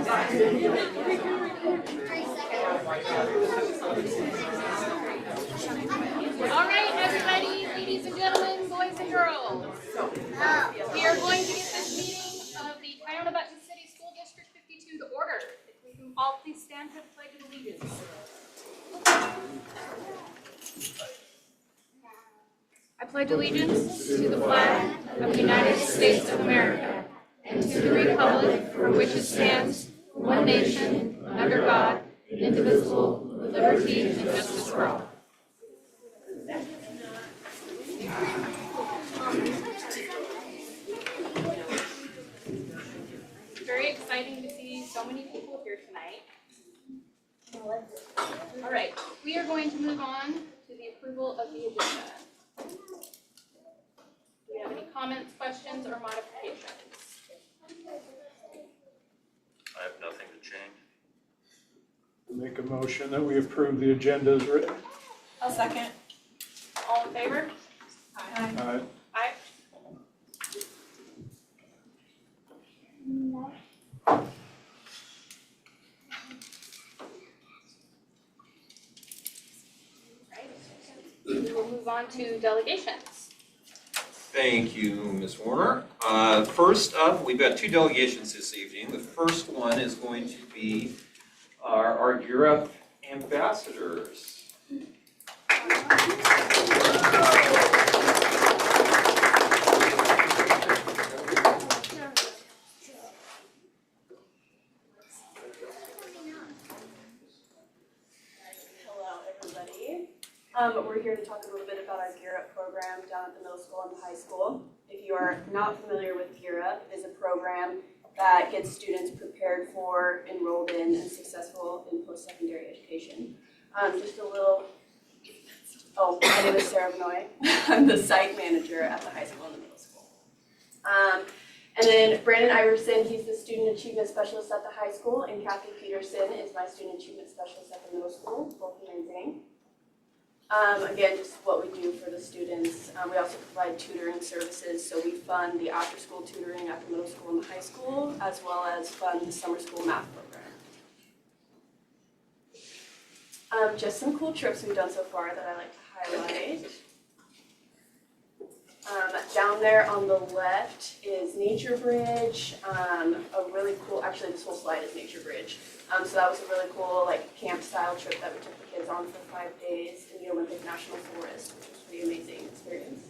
All right, everybody, ladies and gentlemen, boys and girls. We are going to get this meeting of the Tioga-Button City School District 52 to order. If we can all please stand for the Pledge of Allegiance. I pledge allegiance to the flag of the United States of America and to the republic for which it stands, one nation, under God, indivisible, with liberty and justice for all. Very exciting to see so many people here tonight. All right, we are going to move on to the approval of the agenda. Do we have any comments, questions, or modifications? I have nothing to change. Make a motion that we approve the agenda as written. I'll second. All in favor? Aye. Aye. We will move on to delegations. Thank you, Ms. Warner. First up, we've got two delegations this evening. The first one is going to be our Europe ambassadors. Hello, everybody. We're here to talk a little bit about our Gear Up program down at the middle school and the high school. If you are not familiar with Gear Up, it is a program that gets students prepared for, enrolled in, and successful in post-secondary education. Just a little, my name is Sarah Benoit. I'm the site manager at the high school and the middle school. And then Brandon Iverson, he's the Student Achievement Specialist at the high school, and Kathy Peterson is my Student Achievement Specialist at the middle school, both amazing. Again, just what we do for the students. We also provide tutoring services, so we fund the after-school tutoring at the middle school and the high school, as well as fund the summer school math program. Just some cool trips we've done so far that I like to highlight. Down there on the left is Nature Bridge, a really cool, actually this whole slide is Nature Bridge. So that was a really cool camp style trip that we took the kids on for 5 days in the Olympic National Forest, which was a pretty amazing experience.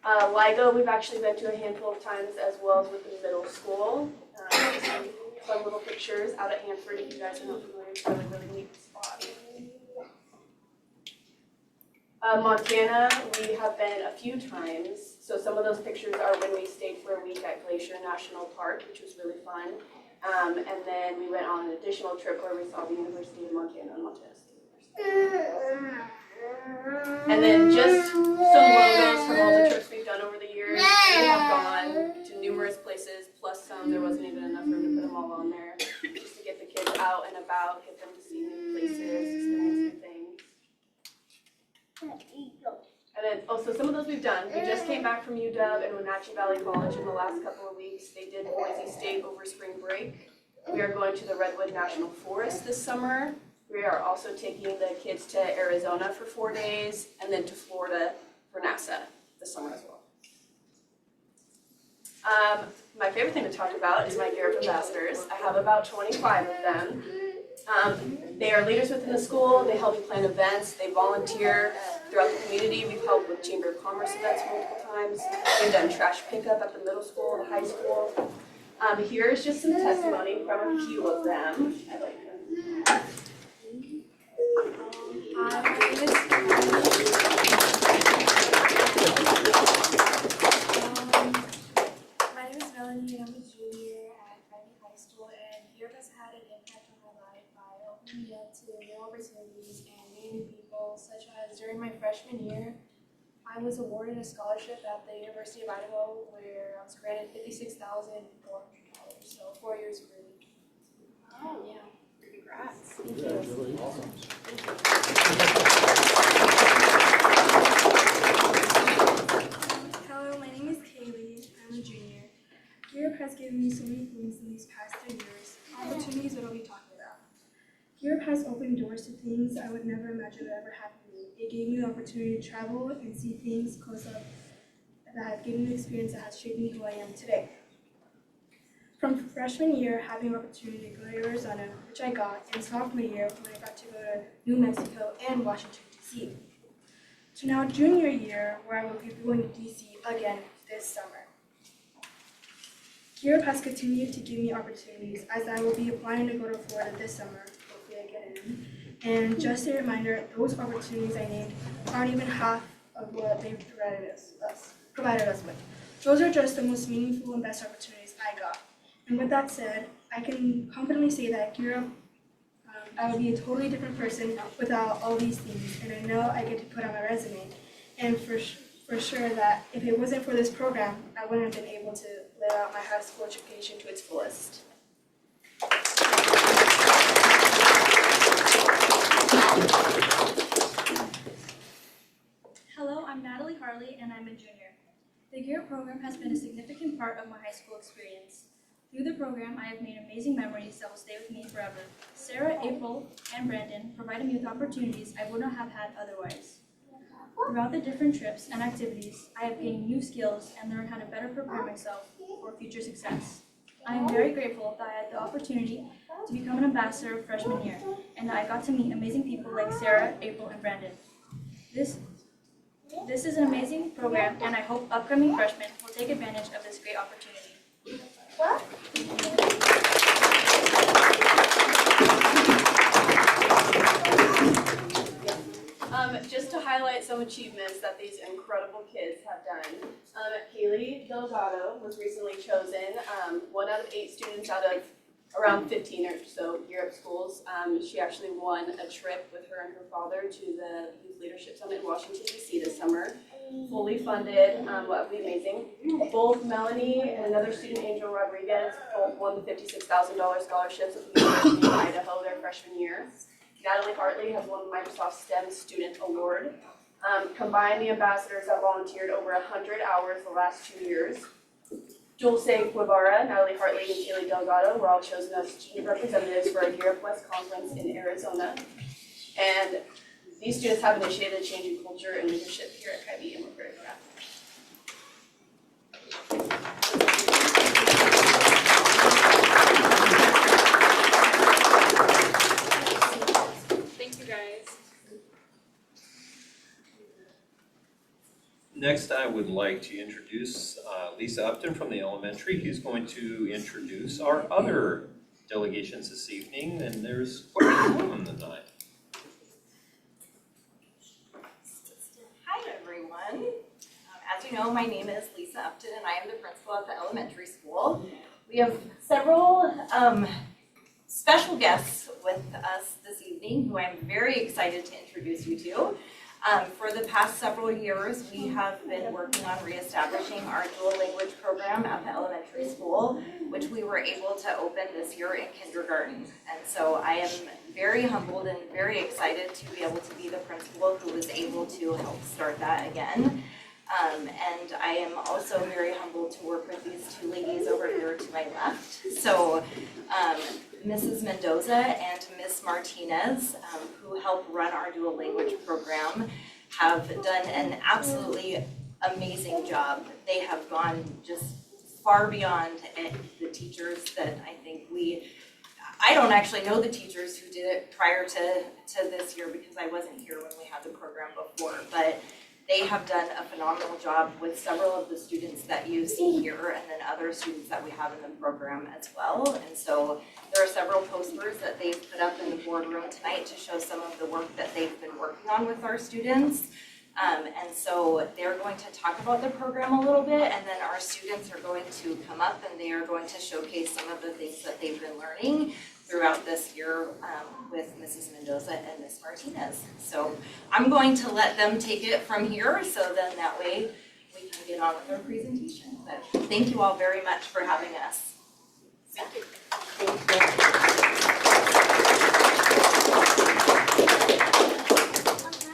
LIGO we've actually been to a handful of times as well as with the middle school. Some fun little pictures out at Hanford if you guys are not familiar, it's a really neat spot. Montana, we have been a few times. So some of those pictures are when we stayed for a week at Glacier National Park, which was really fun. And then we went on an additional trip where we saw the University of Montana and Montana State University. And then just some logos from all the trips we've done over the years. We have gone to numerous places, plus some. There wasn't even enough room to put them all on there. Just to get the kids out and about, get them to see new places, experience new things. And then also some of those we've done. We just came back from UW and Wenatchee Valley College in the last couple of weeks. They did Boise State over spring break. We are going to the Redwood National Forest this summer. We are also taking the kids to Arizona for 4 days and then to Florida for NASA this summer as well. My favorite thing to talk about is my Gear Up ambassadors. I have about 25 of them. They are leaders within the school. They help me plan events. They volunteer throughout the community. We've helped with Chamber of Commerce events multiple times. We've done trash pickup at the middle school, the high school. Here's just some testimony from a few of them. I like them. My name is Melanie, and I'm a junior at Franklin High School, and Gear Up has had an impact on my life by opening me up to new opportunities and meeting new people, such as during my freshman year, I was awarded a scholarship at the University of Idaho where I was granted $56,400, so 4 years free. Oh, yeah. Congrats. Thank you. Really awesome. Hello, my name is Kaylee. I'm a junior. Gear Up has given me so many things Europe has opened doors to things I would never imagine would ever happen to me. It gave me the opportunity to travel and see things close up that have given me the experience that has shaped me who I am today. From freshman year, having the opportunity to go to Arizona, which I got, and sophomore year when I got to go to New Mexico and Washington, D.C. To now junior year, where I will be going to D.C. again this summer. Europe has continued to give me opportunities as I will be applying to go to Florida this summer, hopefully I get in. And just a reminder, those opportunities I named aren't even half of what they provided us with. Those are just the most meaningful and best opportunities I got. And with that said, I can confidently say that at Europe, I would be a totally different person without all these things, and I know I get to put on my resume. And for sure that if it wasn't for this program, I wouldn't have been able to live out my high school education to its fullest. Hello, I'm Natalie Harley, and I'm a junior. The GEAR program has been a significant part of my high school experience. Through the program, I have made amazing memories that will stay with me forever. Sarah, April, and Brandon provided me with opportunities I would not have had otherwise. Throughout the different trips and activities, I have gained new skills and learned how to better prepare myself for future success. I am very grateful that I had the opportunity to become an ambassador freshman year, and that I got to meet amazing people like Sarah, April, and Brandon. This is an amazing program, and I hope upcoming freshmen will take advantage of this great opportunity. Just to highlight some achievements that these incredible kids have done. Haley Delgado was recently chosen 1 out of 8 students out of around 15 or so Europe schools. She actually won a trip with her and her father to the Youth Leadership Summit in Washington, D.C. this summer. Fully funded, that'd be amazing. Both Melanie and another student, Angel Rodriguez, both won the $56,000 scholarships at the University of Idaho their freshman year. Natalie Hartley has won the Microsoft STEM Student Award. Combined, the ambassadors have volunteered over 100 hours the last 2 years. Dulce Guevara, Natalie Hartley, and Haley Delgado were all chosen as student representatives for our Europe West Conference in Arizona. And these students have initiated a change in culture and leadership here at Kybe, and we're very proud. Thank you, guys. Next, I would like to introduce Lisa Upton from the elementary, who's going to introduce our other delegations this evening, and there's quite a few of them tonight. Hi, everyone. As you know, my name is Lisa Upton, and I am the principal at the elementary school. We have several special guests with us this evening who I'm very excited to introduce you to. For the past several years, we have been working on reestablishing our dual language program at the elementary school, which we were able to open this year in kindergarten. And so I am very humbled and very excited to be able to be the principal who was able to help start that again. And I am also very humbled to work with these 2 ladies over here to my left. So Mrs. Mendoza and Miss Martinez, who help run our dual language program, have done an absolutely amazing job. They have gone just far beyond the teachers that I think I don't actually know the teachers who did it prior to this year because I wasn't here when we had the program before, but they have done a phenomenal job with several of the students that you see here and then other students that we have in the program as well. And so there are several posters that they've put up in the boardroom tonight to show some of the work that they've been working on with our students. And so they're going to talk about the program a little bit, and then our students are going to come up and they are going to showcase some of the things that they've been learning throughout this year with Mrs. Mendoza and Miss Martinez. So I'm going to let them take it from here, so then that way we can get on with our presentation. But thank you all very much for having us. Thank you.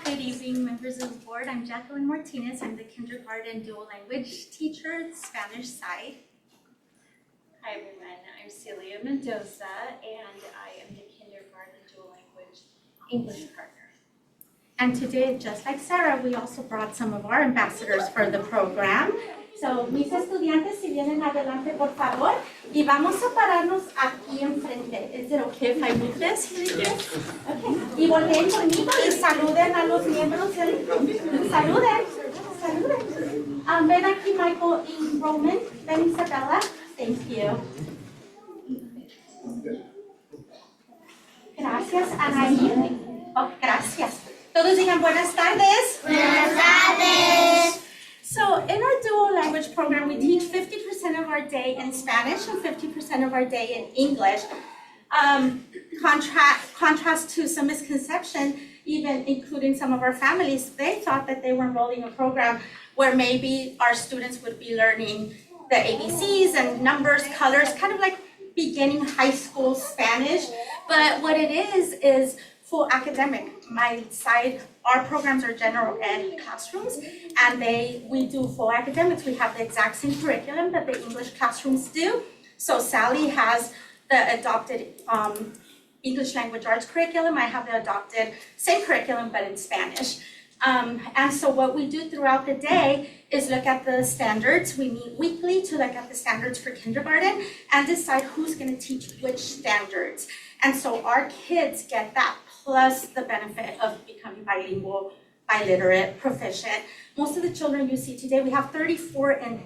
Good evening, members of the board. I'm Jacqueline Martinez. I'm the kindergarten dual language teacher, Spanish side. Hi, everyone. I'm Celia Mendoza, and I am the kindergarten dual language English partner. And today, just like Sarah, we also brought some of our ambassadors for the program. So, mis estudiantes, si vienen adelante, por favor, y vamos a pararnos aquí enfrente. Is it okay if I move this? Okay. Y volteen conmigo y saluden a los miembros del... Saluden. Ven aquí, Michael y Roman. Ven, Isabella. Thank you. Gracias, Anaí. Oh, gracias. Todos digan buenas tardes. Buenas tardes. So in our dual language program, we teach 50% of our day in Spanish and 50% of our day in English. Contrast to some misconception, even including some of our families, they thought that they were enrolling a program where maybe our students would be learning the ABCs and numbers, colors, kind of like beginning high school Spanish. But what it is full academic. Our programs are general ed classrooms, and we do full academics. We have the exact same curriculum that the English classrooms do. So Sally has the adopted English language arts curriculum. I have the adopted same curriculum, but in Spanish. And so what we do throughout the day is look at the standards. We meet weekly to look at the standards for kindergarten and decide who's going to teach which standards. And so our kids get that plus the benefit of becoming bilingual, biliterate, proficient. Most of the children you see today, we have 34 and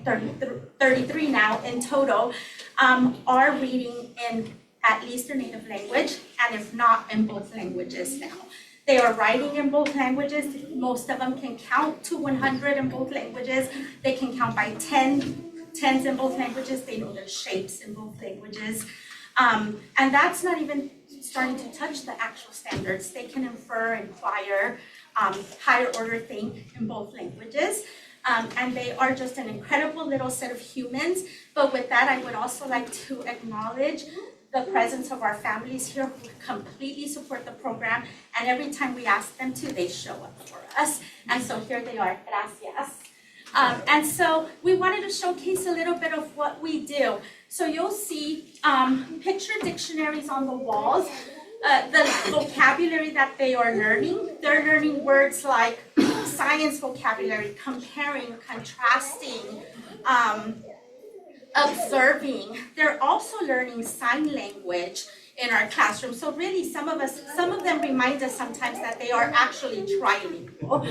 33 now in total, are reading in at least their native language, and if not, in both languages now. They are writing in both languages. Most of them can count to 100 in both languages. They can count by tens in both languages. They know their shapes in both languages. And that's not even starting to touch the actual standards. They can infer, inquire, higher order think in both languages. And they are just an incredible little set of humans. But with that, I would also like to acknowledge the presence of our families here who completely support the program. And every time we ask them to, they show up for us. And so here they are. Gracias. And so we wanted to showcase a little bit of what we do. So you'll see picture dictionaries on the walls. The vocabulary that they are learning, they're learning words like science vocabulary, comparing, contrasting, observing. They're also learning sign language in our classroom. So really some of them remind us sometimes that they are actually trilingual.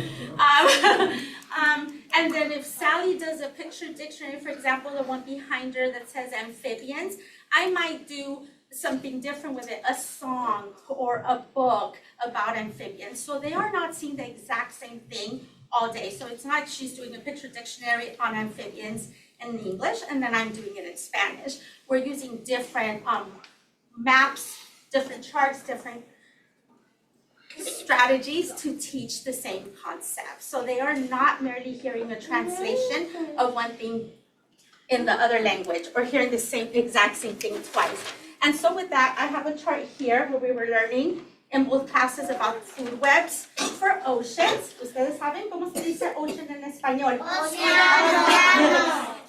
And then if Sally does a picture dictionary, for example, the one behind her that says amphibians, I might do something different with it, a song or a book about amphibians. So they are not seeing the exact same thing all day. So it's not she's doing a picture dictionary on amphibians in English and then I'm doing it in Spanish. We're using different maps, different charts, different strategies to teach the same concept. So they are not merely hearing a translation of one thing in the other language or hearing the exact same thing twice. And so with that, I have a chart here where we were learning in both classes about food webs for oceans. Ustedes saben cómo se dice ocean en español?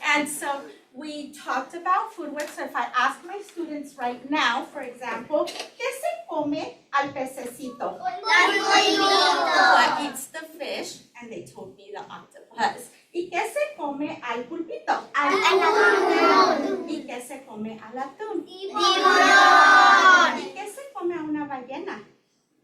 And so we talked about food webs. So if I ask my students right now, for example, ¿qué se come al pececito? What eats the fish? And they told me the octopus. ¿Y qué se come al pulpito? Al atún. ¿Y qué se come al atún? Tiburón. ¿Y qué se come a una ballena?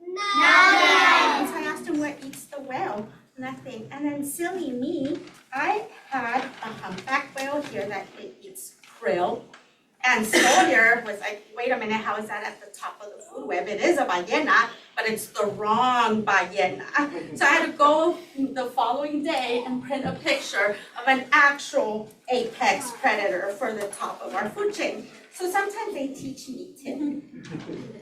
Nada. So I asked him what eats the whale. Nothing. And then silly me, I had a humpback whale here that it eats krill. And Sawyer was like, wait a minute, how is that at the top of the food web? It is a ballena, but it's the wrong ballena. So I had to go the following day and print a picture of an actual apex predator for the top of our food chain. So sometimes they teach me too.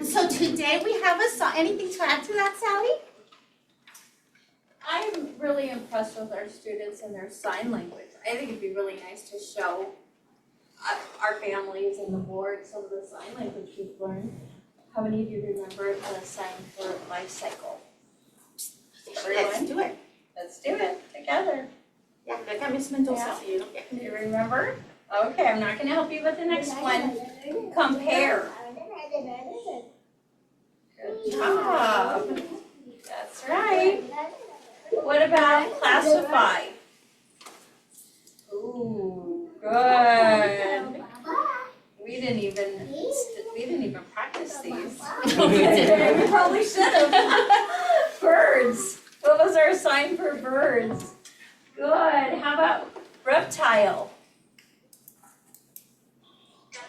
So today we have a song. Anything to add to that, Sally? I'm really impressed with our students and their sign language. I think it'd be really nice to show our families and the board some of the sign language we've learned. How many of you remember the sign for life cycle? Let's do it. Let's do it together. Yeah, look at Miss Mendoza. Do you remember? Okay, I'm not gonna help you with the next one. Compare. Good job. What about classify? Ooh, good. We didn't even practice these. We probably should have. Birds. What was our sign for birds? Good. How about reptile?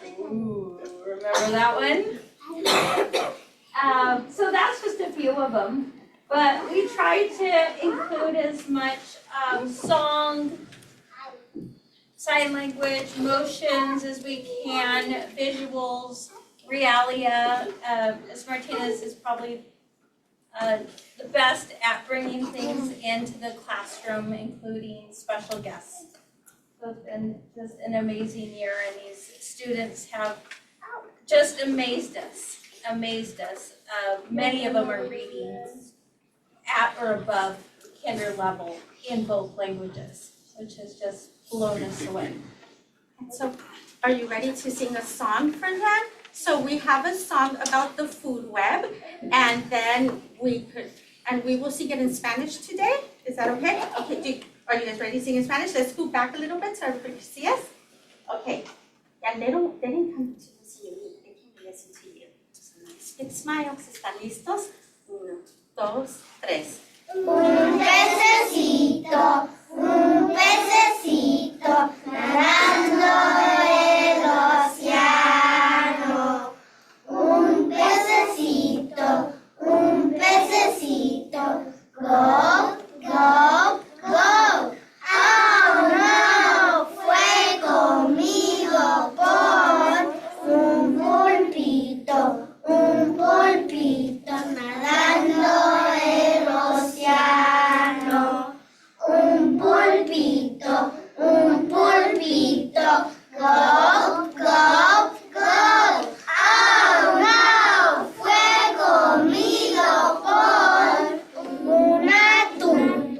Ooh, remember that one? So that's just a few of them. But we try to include as much song, sign language, motions as we can, visuals, realia. Ms. Martinez is probably the best at bringing things into the classroom, including special guests. So it's been just an amazing year, and these students have just amazed us. Many of them are reading at or above kinder level in both languages, which has just blown us away. So, are you ready to sing a song for them? So we have a song about the food web, and then we will sing it in Spanish today. Is that okay? Okay, are you guys ready to sing in Spanish? Let's scoot back a little bit so everybody can see us. Okay. And they didn't come to see you, they came to listen to you. Just a nice big smile. ¿Están listos? 1, 2, 3. Un pececito nadando el océano. Un pececito, go, go, go. Oh no, fue comido por un pulpito nadando el océano. Un pulpito, go, go, go. Oh no, fue comido por un atún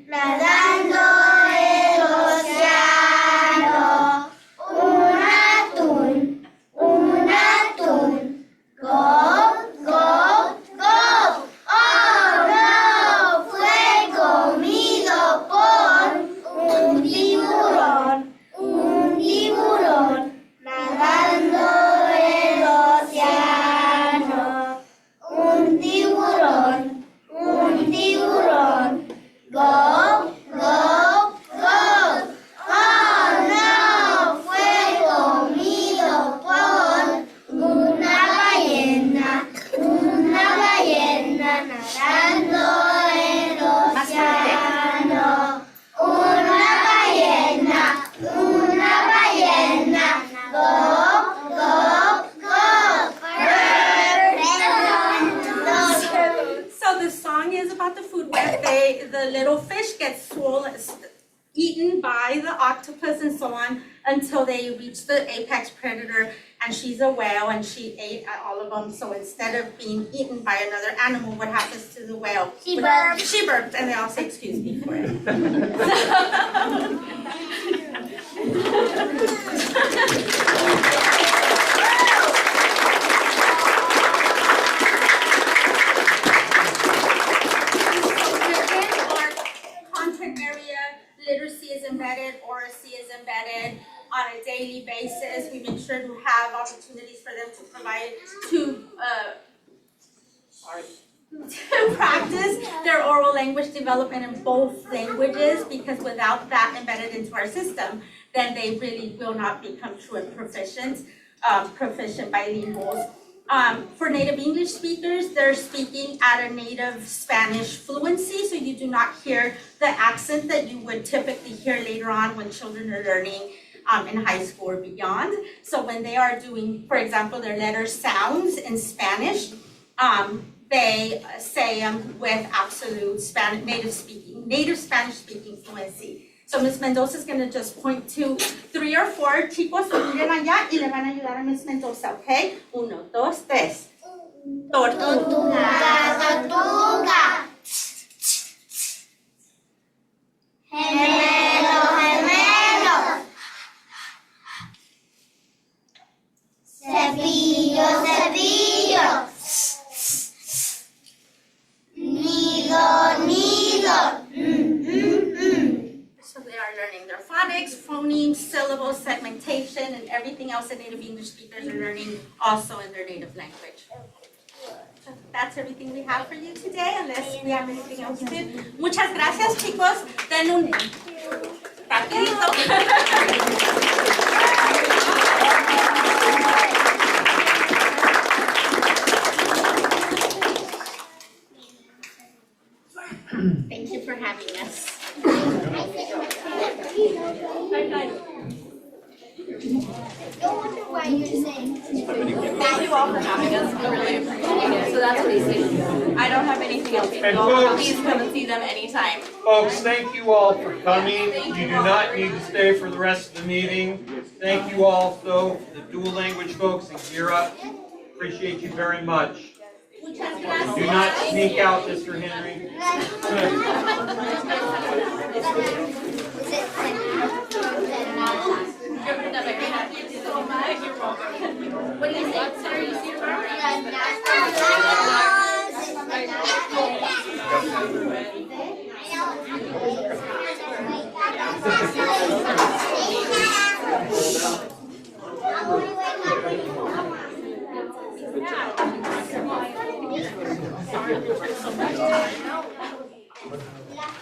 nadando el océano. Un atún, go, go, go. Oh no, fue comido por un tiburón nadando el océano. Un tiburón, go, go, go. Oh no, fue comido por una ballena nadando el océano. Una ballena, go, go, go. So the song is about the food web. The little fish get swollen, eaten by the octopus and so on until they reach the apex predator, and she's a whale and she ate all of them. So instead of being eaten by another animal, what happens to the whale? She burped. She burped, and they all say excuse me for it. Content area, literacy is embedded, oracy is embedded on a daily basis. We make sure to have opportunities for them to provide, to practice their oral language development in both languages, because without that embedded into our system, then they really will not become true and proficient bilinguals. For native English speakers, they're speaking at a native Spanish fluency, so you do not hear the accent that you would typically hear later on when children are learning in high school or beyond. So when they are doing, for example, their letter sounds in Spanish, they say them with absolute native Spanish speaking fluency. So Ms. Mendoza is going to just point to 3 or 4 chicos que miren allá y le van a ayudar a Ms. Mendoza, okay? 1, 2, 3. Tortuga. Gemelo. Cepillo. Nido. syllable segmentation and everything else that native English speakers are learning also in their native language. So that's everything we have for you today, unless we have anything else to do. Muchas gracias, chicos. Den un rapidito. Thank you for having us. Don't wonder why you're saying. Thank you all for having us, we really appreciate it. So that's basic. I don't have anything else. And folks- Please come and see them anytime. Folks, thank you all for coming. You do not need to stay for the rest of the meeting. Thank you also, the dual language folks in Gear Up. Appreciate you very much. Do not sneak out, Mr. Henry. What do you think, Sarah? You see your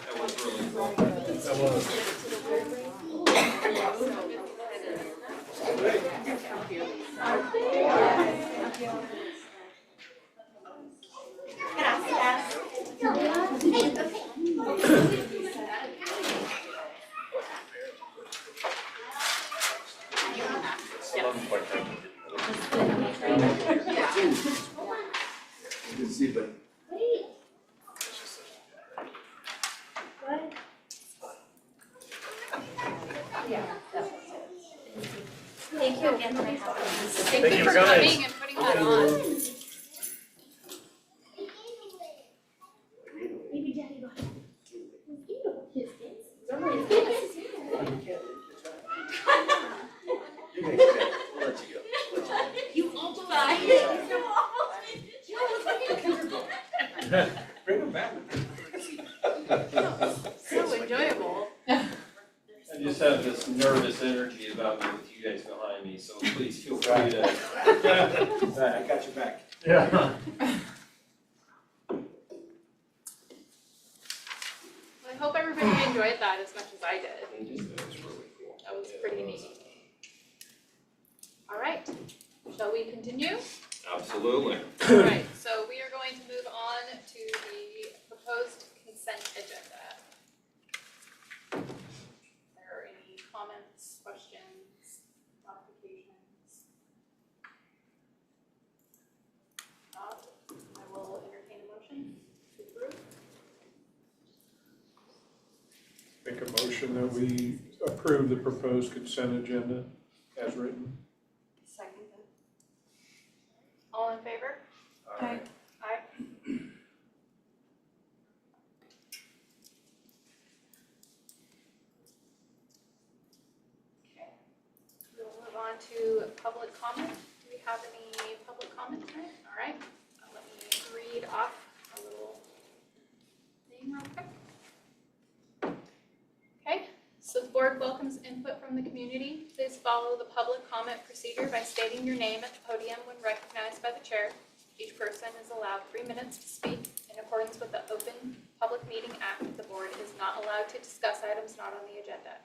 That was really cool. Thank you again for having us. Thank you for coming and putting that on. Bring them back. So enjoyable. I just have this nervous energy about me with you guys behind me, so please feel free to. I got your back. Yeah. Well, I hope everybody enjoyed that as much as I did. That was pretty neat. All right, shall we continue? Absolutely. All right, so we are going to move on to the proposed consent agenda. Are there any comments, questions, modifications? Not, I will entertain a motion to approve. Make a motion that we approve the proposed consent agenda as written. Second. All in favor? Aye. Aye. Okay. We'll move on to public comment. Do we have any public comment tonight? All right. Let me read off a little thing real quick. Okay, so the board welcomes input from the community. Please follow the public comment procedure by stating your name at the podium when recognized by the chair. Each person is allowed 3 minutes to speak. In accordance with the Open Public Meeting Act, the board is not allowed to discuss items not on the agenda.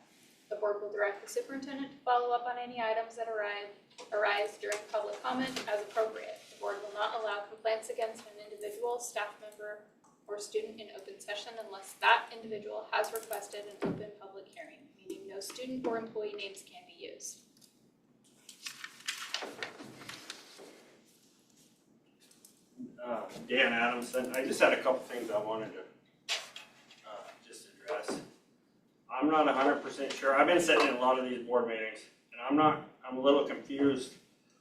The board will direct the superintendent to follow up on any items that arise during public comment as appropriate. The board will not allow complaints against an individual, staff member, or student in open session unless that individual has requested an open public hearing, meaning no student or employee names can be used. Dan Adamson, I just had a couple things I wanted to just address. I'm not 100% sure, I've been sitting in a lot of these board meetings, and I'm a little confused,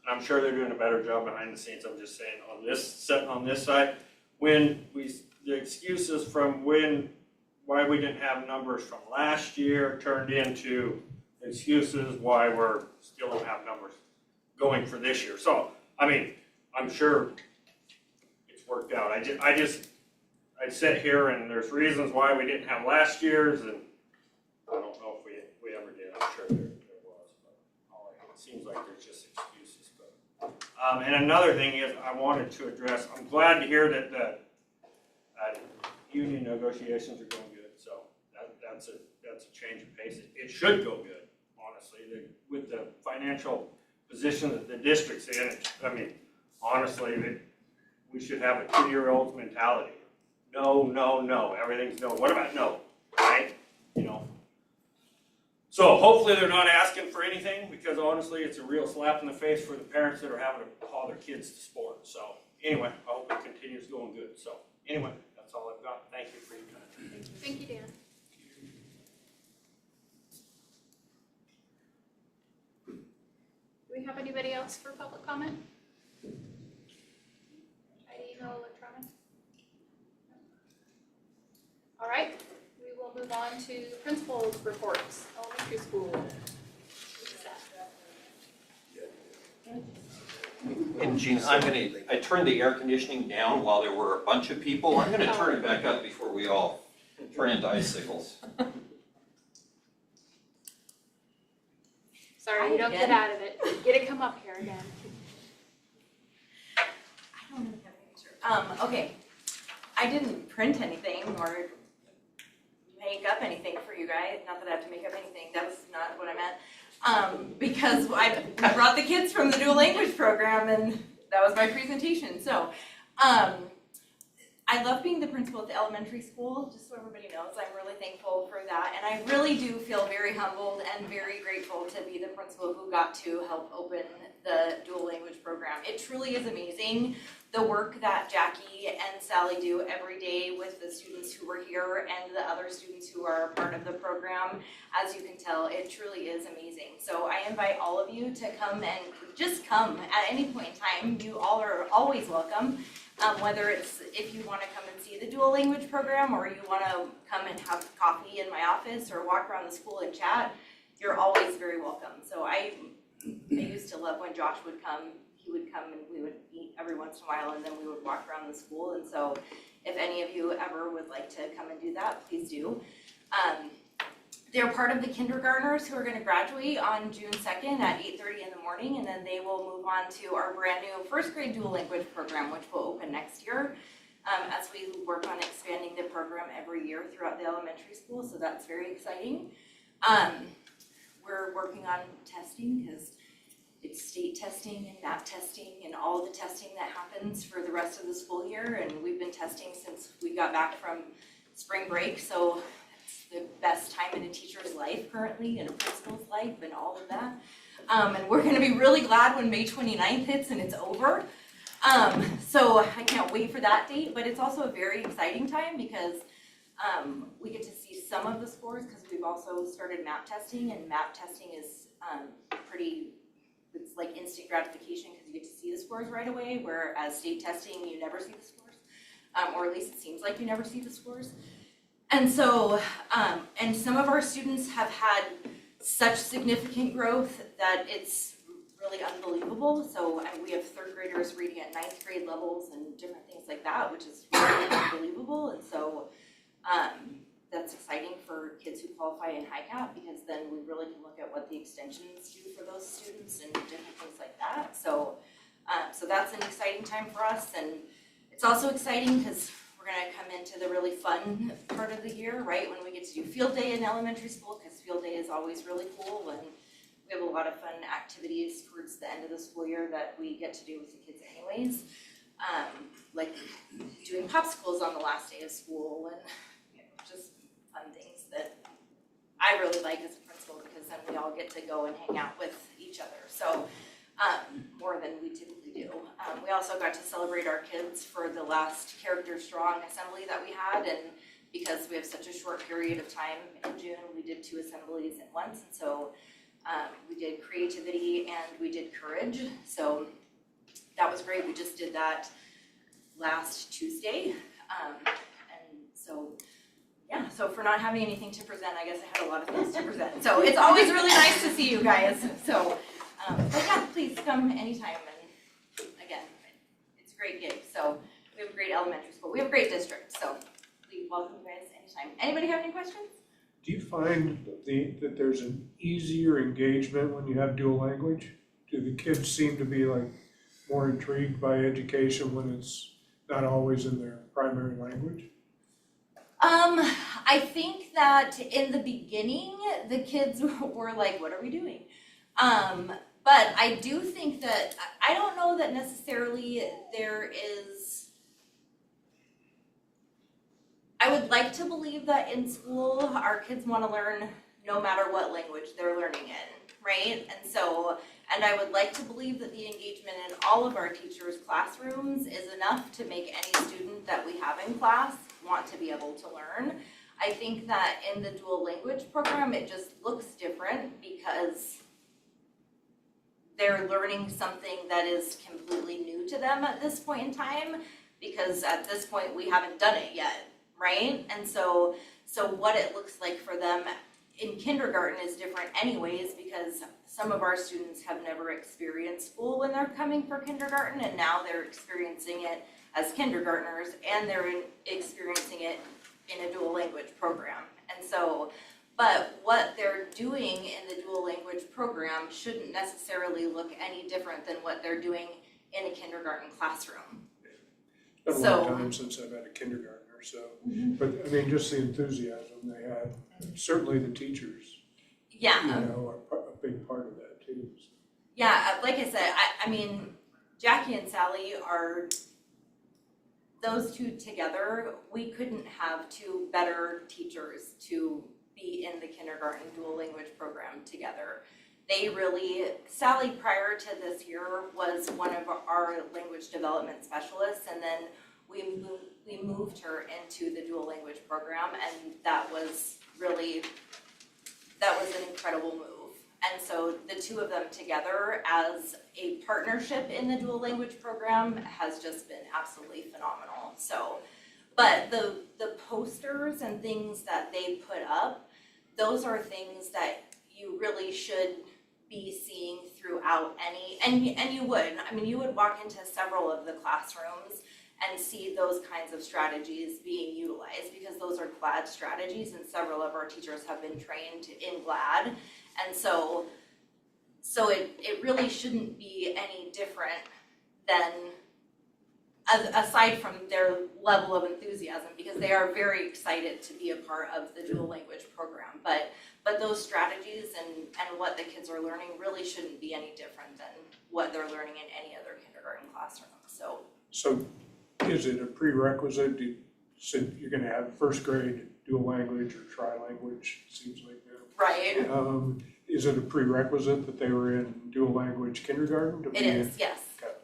and I'm sure they're doing a better job behind the scenes, I'm just saying, sitting on this side, the excuses from why we didn't have numbers from last year turned into excuses why we're still don't have numbers going for this year. So, I mean, I'm sure it's worked out. I sit here and there's reasons why we didn't have last year's, and I don't know if we ever did. I'm sure there was. And another thing is, I wanted to address, I'm glad to hear that the union negotiations are going good, so that's a change of pace. It should go good, honestly, with the financial position that the district's in. I mean, honestly, we should have a 2-year-old's mentality. No, no, no, everything's no. What about no, right? You know. So hopefully they're not asking for anything, because honestly, it's a real slap in the face for the parents that are having to haul their kids to sport. So anyway, I hope it continues going good. So anyway, that's all I've got. Thank you for your time. Thank you, Dan. Do we have anybody else for public comment? By email, electronic? All right, we will move on to principals' reports, elementary school. And Gene, I turned the air conditioning down while there were a bunch of people. I'm gonna turn it back up before we all turn into icicles. Sorry, you don't get out of it. You get to come up here again. I don't have a picture. Okay, I didn't print anything or make up anything for you guys. Not that I have to make up anything. That was not what I meant. Because I brought the kids from the dual language program, and that was my presentation. So, I love being the principal at the elementary school, just so everybody knows. I'm really thankful for that, and I really do feel very humbled and very grateful to be the principal who got to help open the dual language program. It truly is amazing, the work that Jackie and Sally do every day with the students who were here and the other students who are a part of the program. As you can tell, it truly is amazing. So I invite all of you to come and just come at any point in time. You all are always welcome. Whether it's if you want to come and see the dual language program, or you want to come and have coffee in my office or walk around the school and chat, you're always very welcome. So I used to love when Josh would come. He would come and we would meet every once in a while, and then we would walk around the school. And so if any of you ever would like to come and do that, please do. They're part of the kindergartners who are going to graduate on June 2nd at 8:30 in the morning, and then they will move on to our brand new first grade dual language program, which will open next year, as we work on expanding the program every year throughout the elementary school. So that's very exciting. We're working on testing, because it's state testing and MAP testing and all the testing that happens for the rest of the school year, and we've been testing since we got back from spring break. So the best time in a teacher's life currently, in a principal's life, and all of that. And we're gonna be really glad when May 29th hits and it's over. So I can't wait for that date, but it's also a very exciting time because we get to see some of the scores, because we've also started MAP testing, and MAP testing is it's like instant gratification, because you get to see the scores right away, whereas state testing, you never see the scores, or at least it seems like you never see the scores. And so, and some of our students have had such significant growth that it's really unbelievable. So we have third graders reading at 9th grade levels and different things like that, which is really unbelievable. And so that's exciting for kids who qualify in HiCap, because then we really can look at what the extensions do for those students and different things like that. So, so that's an exciting time for us. And it's also exciting because we're going to come into the really fun part of the year, right, when we get to do field day in elementary school, because field day is always really cool, and we have a lot of fun activities towards the end of the school year that we get to do with the kids anyways, like doing popsicles on the last day of school, and just fun things that I really like as a principal, because then we all get to go and hang out with each other. So more than we typically do. We also got to celebrate our kids for the last Character Strong assembly that we had, and because we have such a short period of time in June, we did 2 assemblies at once, and so we did creativity and we did courage. So that was great. We just did that last Tuesday, and so yeah, so for not having anything to present, I guess I had a lot of things to present. So it's always really nice to see you guys. So, but yeah, please come anytime. And again, it's a great gig. So we have a great elementary school. We have a great district. So we welcome you guys anytime. Anybody have any questions? Do you find that there's an easier engagement when you have dual language? Do the kids seem to be like more intrigued by education when it's not always in their primary language? I think that in the beginning, the kids were like, what are we doing? But I do think that, I don't know that necessarily there is, I would like to believe that in school, our kids want to learn no matter what language they're learning in, right? And I would like to believe that the engagement in all of our teachers' classrooms is enough to make any student that we have in class want to be able to learn. I think that in the dual language program, it just looks different because they're learning something that is completely new to them at this point in time, because at this point we haven't done it yet, right? And so what it looks like for them in kindergarten is different anyways, because some of our students have never experienced school when they're coming for kindergarten, and now they're experiencing it as kindergartners, and they're experiencing it in a dual language program. And so, but what they're doing in the dual language program shouldn't necessarily look any different than what they're doing in a kindergarten classroom. It's been a long time since I've had a kindergartner, so, but I mean, just the enthusiasm they had, certainly the teachers, Yeah. you know, are a big part of that too. So. Yeah, like I said, I mean, Jackie and Sally are, those two together, we couldn't have two better teachers to be in the kindergarten dual language program together. They really, Sally prior to this year was one of our language development specialists, and then we moved her into the dual language program, and that was an incredible move. And so the two of them together as a partnership in the dual language program has just been absolutely phenomenal. So, but the posters and things that they put up, those are things that you really should be seeing throughout any, and you would. I mean, you would walk into several of the classrooms and see those kinds of strategies being utilized, because those are GLAD strategies, and several of our teachers have been trained in GLAD. And so it really shouldn't be any different than, aside from their level of enthusiasm, because they are very excited to be a part of the dual language program. But those strategies and what the kids are learning really shouldn't be any different than what they're learning in any other kindergarten classroom. So is it a prerequisite, so you're gonna have first grade dual language or tri-language, it seems like now? Right. Is it a prerequisite that they were in dual language kindergarten to be It is, yes. Okay.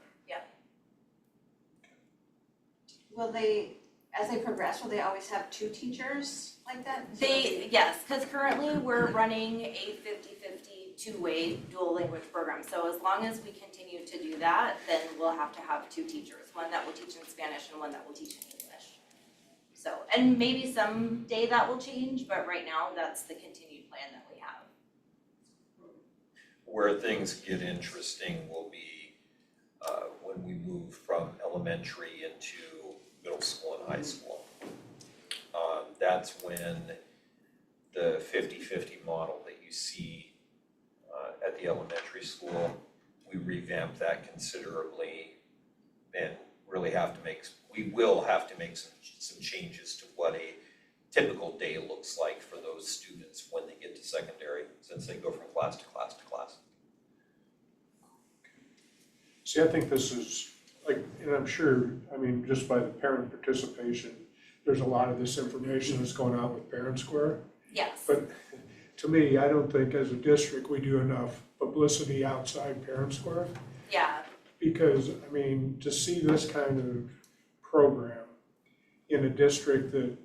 Will they, as they progress, will they always have two teachers like that? Yes, because currently we're running a 50-50 two-way dual language program. So as long as we continue to do that, then we'll have to have two teachers, one that will teach in Spanish and one that will teach in English. So, and maybe someday that will change, but right now that's the continued plan that we have. Where things get interesting will be when we move from elementary into middle school and high school. That's when the 50-50 model that you see at the elementary school, we revamp that considerably and really we will have to make some changes to what a typical day looks like for those students when they get to secondary, since they go from class to class to class. See, I think this is, like, and I'm sure, I mean, just by the parent participation, there's a lot of this information that's going on with Parent Square. Yes. But to me, I don't think as a district we do enough publicity outside Parent Square. Yeah. Because, I mean, to see this kind of program in a district that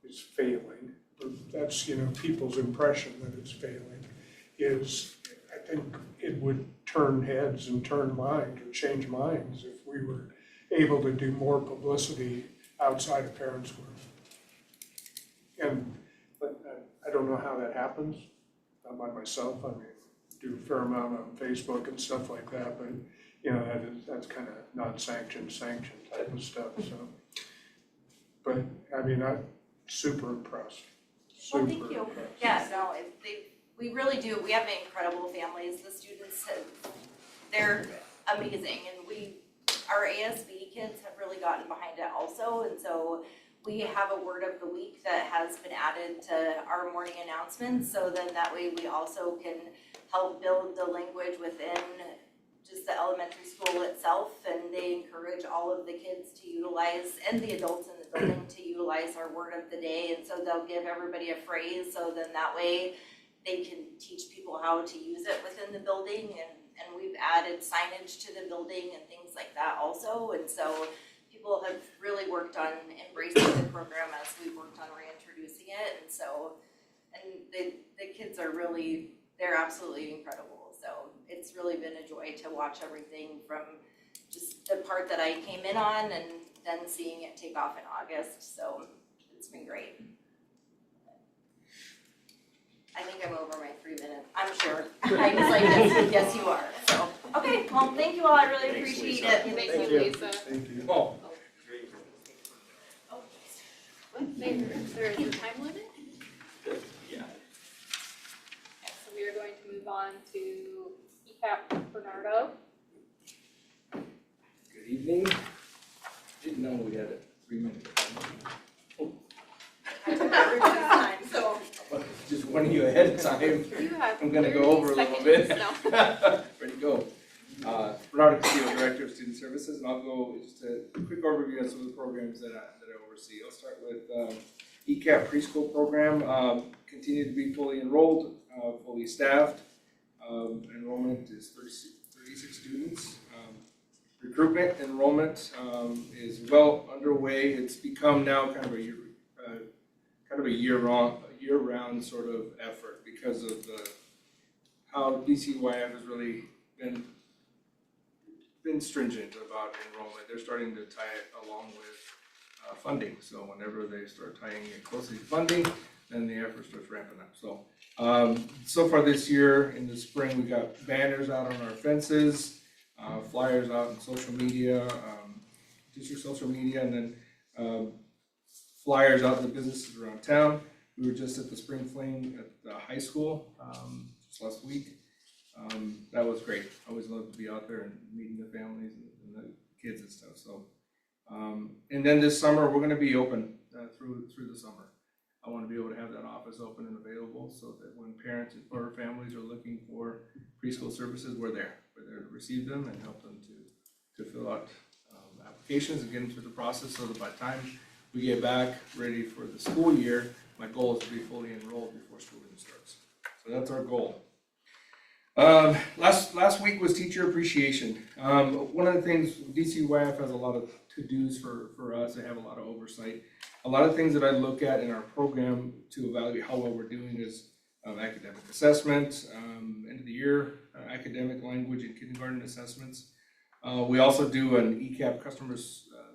is failing, or that's, you know, people's impression that it's failing, is, I think it would turn heads and turn minds or change minds if we were able to do more publicity outside of Parent Square. But I don't know how that happens, not by myself. I mean, do a fair amount on Facebook and stuff like that, but you know, that's kind of non-sanctioned, sanctioned type of stuff, so. But, I mean, I'm super impressed, Well, super thank you. impressed. Yeah, no, we really do. We have incredible families. The students, they're amazing, and our ASB kids have really gotten behind it also, and so we have a word of the week that has been added to our morning announcements, so then that way we also can help build the language within just the elementary school itself, and they encourage all of the kids to utilize, and the adults in the building to utilize our word of the day, and so they'll give everybody a phrase, so then that way they can teach people how to use it within the building, and we've added signage to the building and things like that also, and so people have really worked on embracing the program as we've worked on reintroducing it, and so, and the kids are really, they're absolutely incredible, so it's really been a joy to watch everything from just the part that I came in on and then seeing it take off in August, so it's been great. I think I'm over my 3 minutes, I'm sure. I was like, yes you are, so. Okay, well, thank you all, I really Thanks, appreciate Lisa. it. Thank you, Lisa. Thank you. Oh, There is a time limit? Yeah. So we are going to move on to ECAP Bernardo. Good evening. Didn't know we had a 3 minute. I took everybody's time, so. Just warning you ahead of time. You have I'm gonna go 30 over a little seconds. bit. No. Ready to go. Bernardo Castillo, Director of Student Services, and I'll go just a quick overview of some of the programs that I oversee. I'll start with ECAP preschool program. Continue to be fully enrolled, fully staffed. Enrollment is 36 students. Recruitment enrollment is well underway. It's become now kind of a year-round sort of effort because of how DCYF has really been stringent about enrollment. They're starting to tie it along with funding. So whenever they start tying it closely to funding, then the effort starts ramping up. So so far this year in the spring, we got banners out on our fences, flyers out on social media, district social media, and then flyers out in the businesses around town. We were just at the Spring Fling at the high school just last week. That was great. I always love to be out there and meeting the families and the kids and stuff. So, and then this summer we're going to be open through the summer. I want to be able to have that office open and available so that when parents or families are looking for preschool services, we're there to receive them and help them to fill out applications and get them through the process so that by the time we get back ready for the school year, my goal is to be fully enrolled before school even starts. So that's our goal. Last week was teacher appreciation. One of the things, DCYF has a lot of to-dos for us. They have a lot of oversight. A lot of things that I look at in our program to evaluate how well we're doing is academic assessment, end of the year academic language and kindergarten assessments. We also do an ECAP customer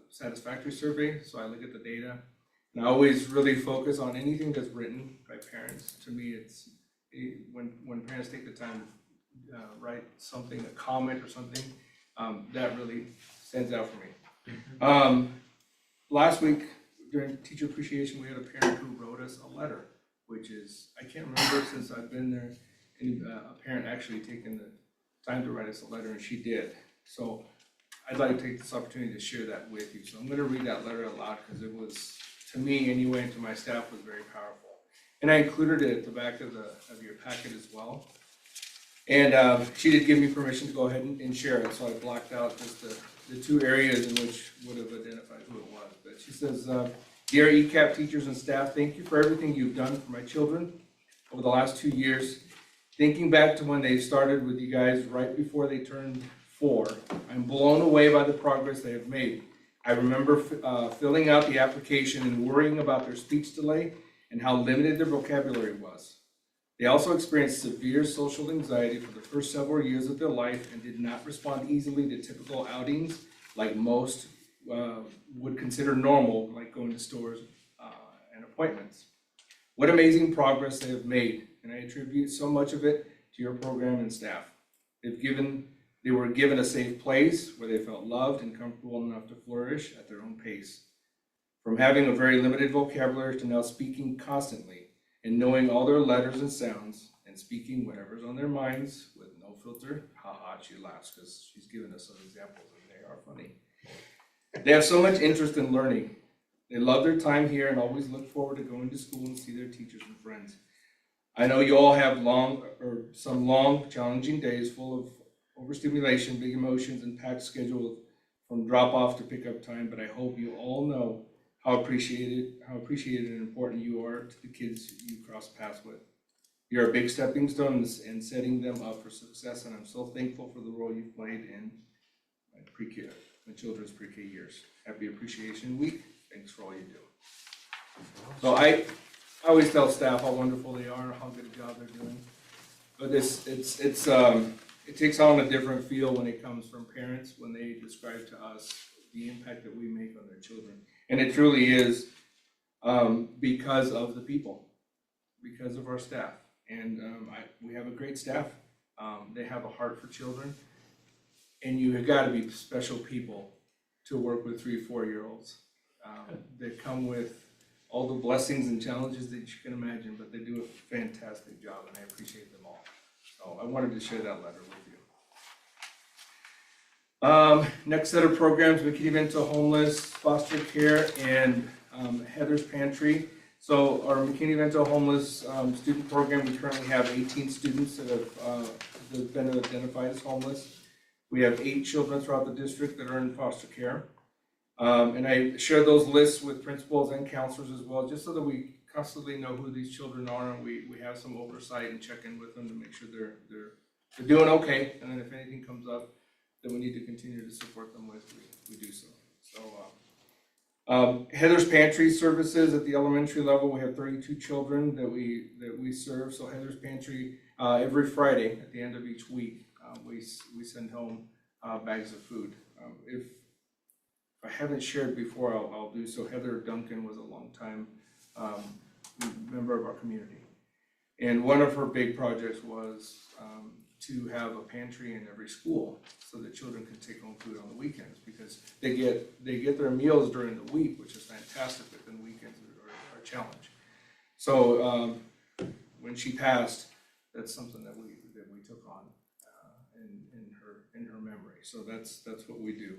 satisfactory survey, so I look at the data. And I always really focus on anything that's written by parents. To me, it's when parents take the time to write something, a comment or something, that really stands out for me. Last week during teacher appreciation, we had a parent who wrote us a letter, which is, I can't remember since I've been there, a parent actually taking the time to write us a letter, and she did. So I'd like to take this opportunity to share that with you. So I'm going to read that letter aloud because it was, to me anyway, and to my staff, was very powerful. And I included it at the back of your packet as well. And she did give me permission to go ahead and share it, so I blocked out just the two areas in which would have identified who it was. But she says, "Dear ECAP teachers and staff, thank you for everything you've done for my children over the last 2 years. Thinking back to when they started with you guys right before they turned 4, I'm blown away by the progress they have made. I remember filling out the application and worrying about their speech delay and how limited their vocabulary was. They also experienced severe social anxiety for the first several years of their life and did not respond easily to typical outings like most would consider normal, like going to stores and appointments. What amazing progress they have made, and I attribute so much of it to your program and staff. They were given a safe place where they felt loved and comfortable enough to flourish at their own pace. From having a very limited vocabulary to now speaking constantly and knowing all their letters and sounds and speaking whatever's on their minds with no filter. Haha, she laughs because she's given us some examples and they are funny. They have so much interest in learning. They love their time here and always look forward to going to school and see their teachers and friends. I know you all have some long, challenging days full of overstimulation, big emotions, and packed schedule from drop-off to pickup time, but I hope you all know how appreciated and important you are to the kids you cross paths with. You're a big stepping stone in setting them up for success, and I'm so thankful for the role you've played in my children's pre-K years. Happy Appreciation Week. Thanks for all you do. So I always tell staff how wonderful they are and how good a job they're doing. But it takes on a different feel when it comes from parents when they describe to us the impact that we make on their children. And it truly is because of the people, because of our staff. And we have a great staff. They have a heart for children. And you have got to be special people to work with 3-4-year-olds. They come with all the blessings and challenges that you can imagine, but they do a fantastic job, and I appreciate them all. So I wanted to share that letter with you. Next set of programs, McKinney-Vento Homeless, Foster Care, and Heather's Pantry. So our McKinney-Vento Homeless student program, we currently have 18 students that have been identified as homeless. We have 8 children throughout the district that are in foster care. And I share those lists with principals and counselors as well, just so that we constantly know who these children are, and we have some oversight and check in with them to make sure they're doing okay. And then if anything comes up that we need to continue to support them with, we do so. So Heather's Pantry services at the elementary level, we have 32 children that we serve. So Heather's Pantry, every Friday at the end of each week, we send home bags of food. If I haven't shared before, I'll do so. Heather Duncan was a longtime member of our community. And one of her big projects was to have a pantry in every school so that children could take home food on the weekends, because they get their meals during the week, which is fantastic, but then weekends are a challenge. So when she passed, that's something that we took on in her memory. So that's what we do.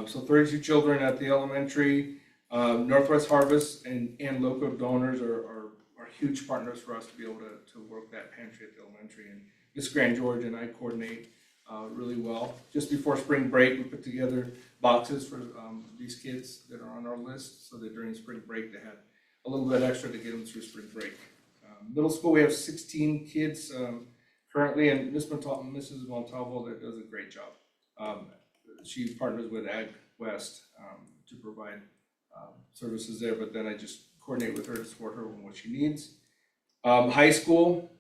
So 32 children at the elementary. Northwest Harvest and local donors are huge partners for us to be able to work that pantry at the elementary. And Ms. Grand George and I coordinate really well. Just before spring break, we put together boxes for these kids that are on our list, so that during spring break they had a little bit extra to get them through spring break. Middle school, we have 16 kids currently, and Mrs. Montalvo that does a great job. She partners with Ag West to provide services there, but then I just coordinate with her to support her on what she needs. High school,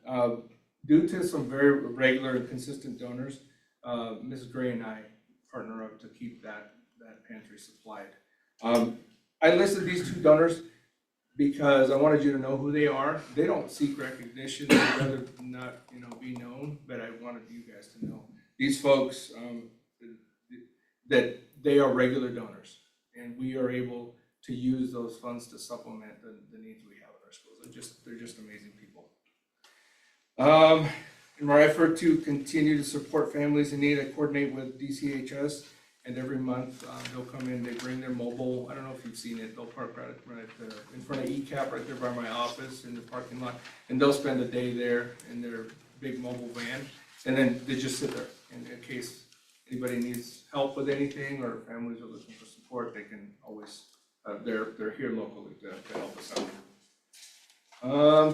due to some very regular and consistent donors, Mrs. Gray and I partner up to keep that pantry supplied. I listed these 2 donors because I wanted you to know who they are. They don't seek recognition, they'd rather not, be known, but I wanted you guys to know. These folks, that they are regular donors, and we are able to use those funds to supplement the needs we have in our schools. They're just amazing people. In my effort to continue to support families in need, I coordinate with DCHS, and every month they'll come in, they bring their mobile, I don't know if you've seen it, they'll park right in front of ECAP right there by my office in the parking lot, and they'll spend a day there in their big mobile van, and then they just sit there in case anybody needs help with anything, or families are looking for support, they can always, they're here locally to help us out.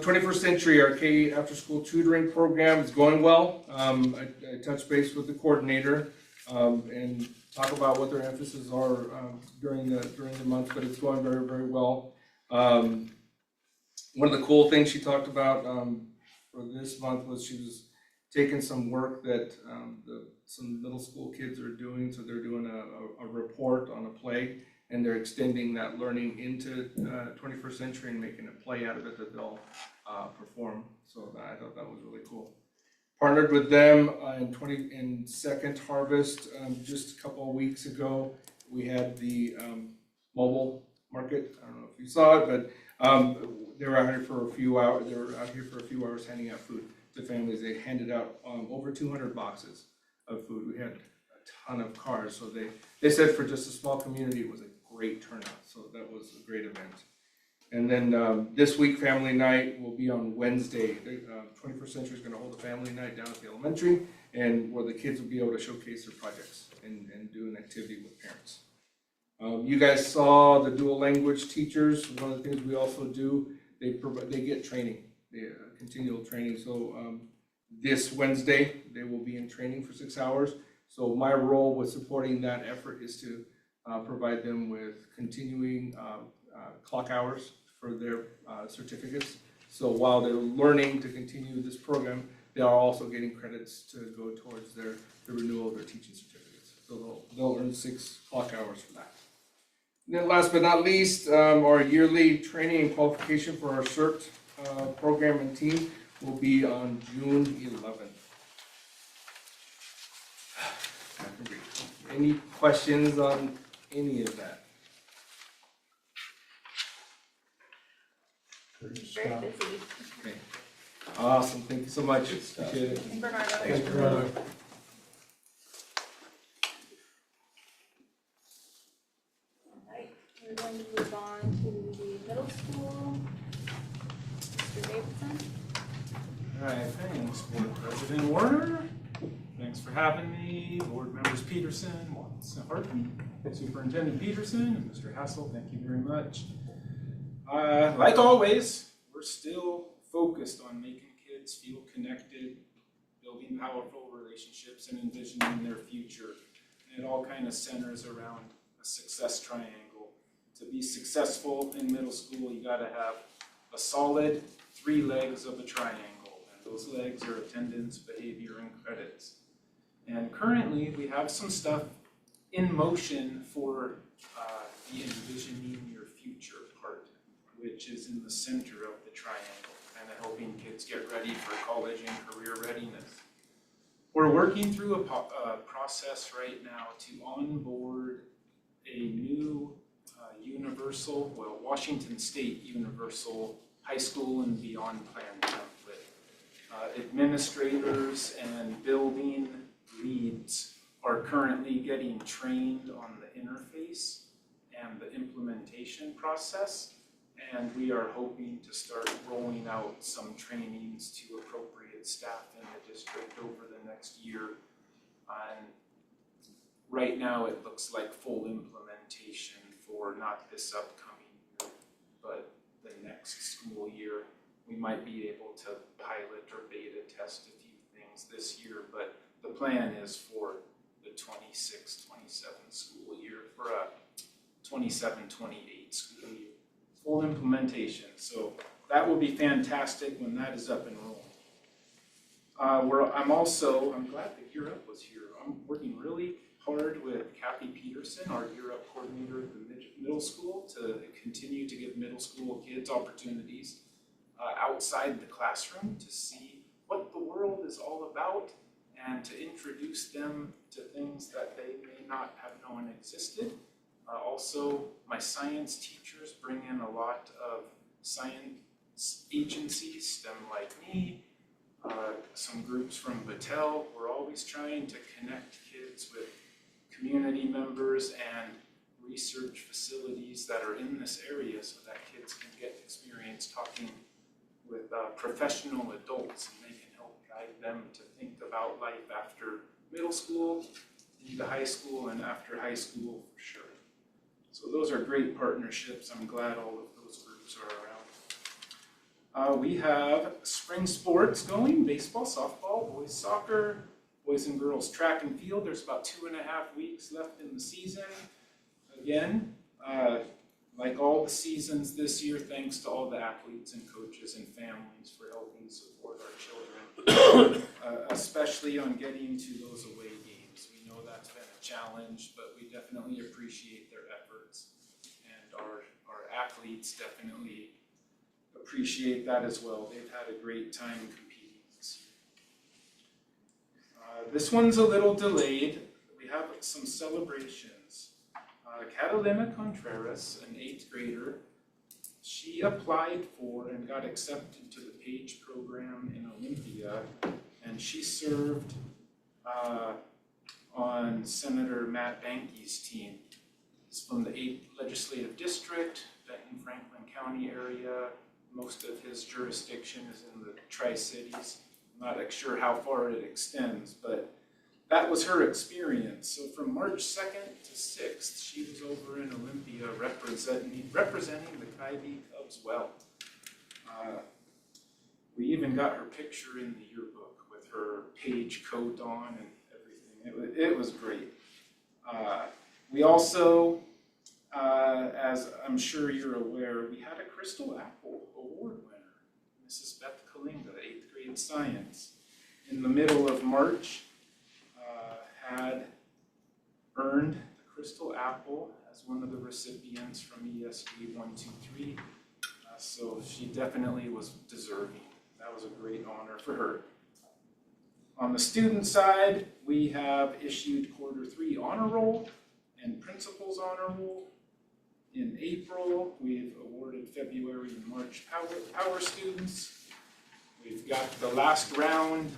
21st Century, our K after school tutoring program is going well. I touched base with the coordinator and talk about what their emphasis are during the month, but it's going very, very well. One of the cool things she talked about for this month was she was taking some work that some middle school kids are doing. So they're doing a report on a play, and they're extending that learning into 21st Century and making a play out of it that they'll perform. So I thought that was really cool. Partnered with them in Second Harvest just a couple of weeks ago. We had the mobile market. I don't know if you saw it, but they were out here for a few hours. They were out here for a few hours handing out food to families. They handed out over 200 boxes of food. We had a ton of cars, so they said for just a small community, it was a great turnout. So that was a great event. And then this week, family night will be on Wednesday. 21st Century is going to hold a family night down at the elementary, and where the kids will be able to showcase their projects and do an activity with parents. You guys saw the dual language teachers. One of the things we also do, they get training, continual training. So this Wednesday, they will be in training for 6 hours. So my role with supporting that effort is to provide them with continuing clock hours for their certificates. So while they're learning to continue this program, they are also getting credits to go towards the renewal of their teaching certificates. So they'll earn 6 clock hours for that. And then last but not least, our yearly training and qualification for our CERT program and team will be on June 11th. Any questions on any of that? Very busy. Okay. Awesome, thank you so much. Appreciate it. Thanks, Bernardo. Thanks, Bernardo. Alright, we're going to move on to the middle school. Mr. Davidson. All right, thanks, Board President Warner. Thanks for having me, Board Members Peterson, Watson Hartley, Superintendent Peterson, and Mr. Hassel, thank you very much. Like always, we're still focused on making kids feel connected, building powerful relationships, and envisioning their future. And it all kind of centers around a success triangle. To be successful in middle school, you gotta have a solid 3 legs of a triangle. And those legs are attendance, behavior, and credits. And currently, we have some stuff in motion for the envisioning your future part, which is in the center of the triangle, kind of helping kids get ready for college and career readiness. We're working through a process right now to onboard a new Washington State Universal High School and Beyond Plan template. Administrators and building leads are currently getting trained on the interface and the implementation process, and we are hoping to start rolling out some trainings to appropriate staff in the district over the next year. And right now it looks like full implementation for not this upcoming year, but the next school year. We might be able to pilot or beta test a few things this year, but the plan is for the 26-27 school year, for a 27-28 school year. Full implementation, so that will be fantastic when that is up and rolling. I'm glad that Gear Up was here. I'm working really hard with Kathy Peterson, our Gear Up coordinator at the middle school, to continue to give middle school kids opportunities outside the classroom to see what the world is all about and to introduce them to things that they may not have known existed. Also, my science teachers bring in a lot of science agencies, STEM Like Me, some groups from Battelle. We're always trying to connect kids with community members and research facilities that are in this area so that kids can get experience talking with professional adults, and they can help guide them to think about life after middle school, into high school, and after high school for sure. So those are great partnerships. I'm glad all of those groups are around. We have spring sports going, baseball, softball, boys soccer, boys and girls track and field. There's about 2.5 weeks left in the season. Again, like all the seasons this year, thanks to all the athletes and coaches and families for helping support our children, especially on getting to those away games. We know that's been a challenge, but we definitely appreciate their efforts. And our athletes definitely appreciate that as well. They've had a great time competing this year. This one's a little delayed. We have some celebrations. Catalina Contreras, an 8th grader, she applied for and got accepted to the PAGE program in Olympia, and she served on Senator Matt Banky's team. He's from the 8th Legislative District, Benton Franklin County area. Most of his jurisdiction is in the Tri-Cities. I'm not sure how far it extends, but that was her experience. So from March 2nd to 6th, she was over in Olympia representing the Kybe Cubs well. We even got her picture in the yearbook with her PAGE coat on and everything. It was great. We also, as I'm sure you're aware, we had a Crystal Apple Award winner, Mrs. Beth Kalinga, 8th grade science. In the middle of March, had earned the Crystal Apple as one of the recipients from ESD 123. So she definitely was deserving. That was a great honor for her. On the student side, we have issued Q3 honor roll and principal's honor roll. In April, we've awarded February and March power students. We've got the last round.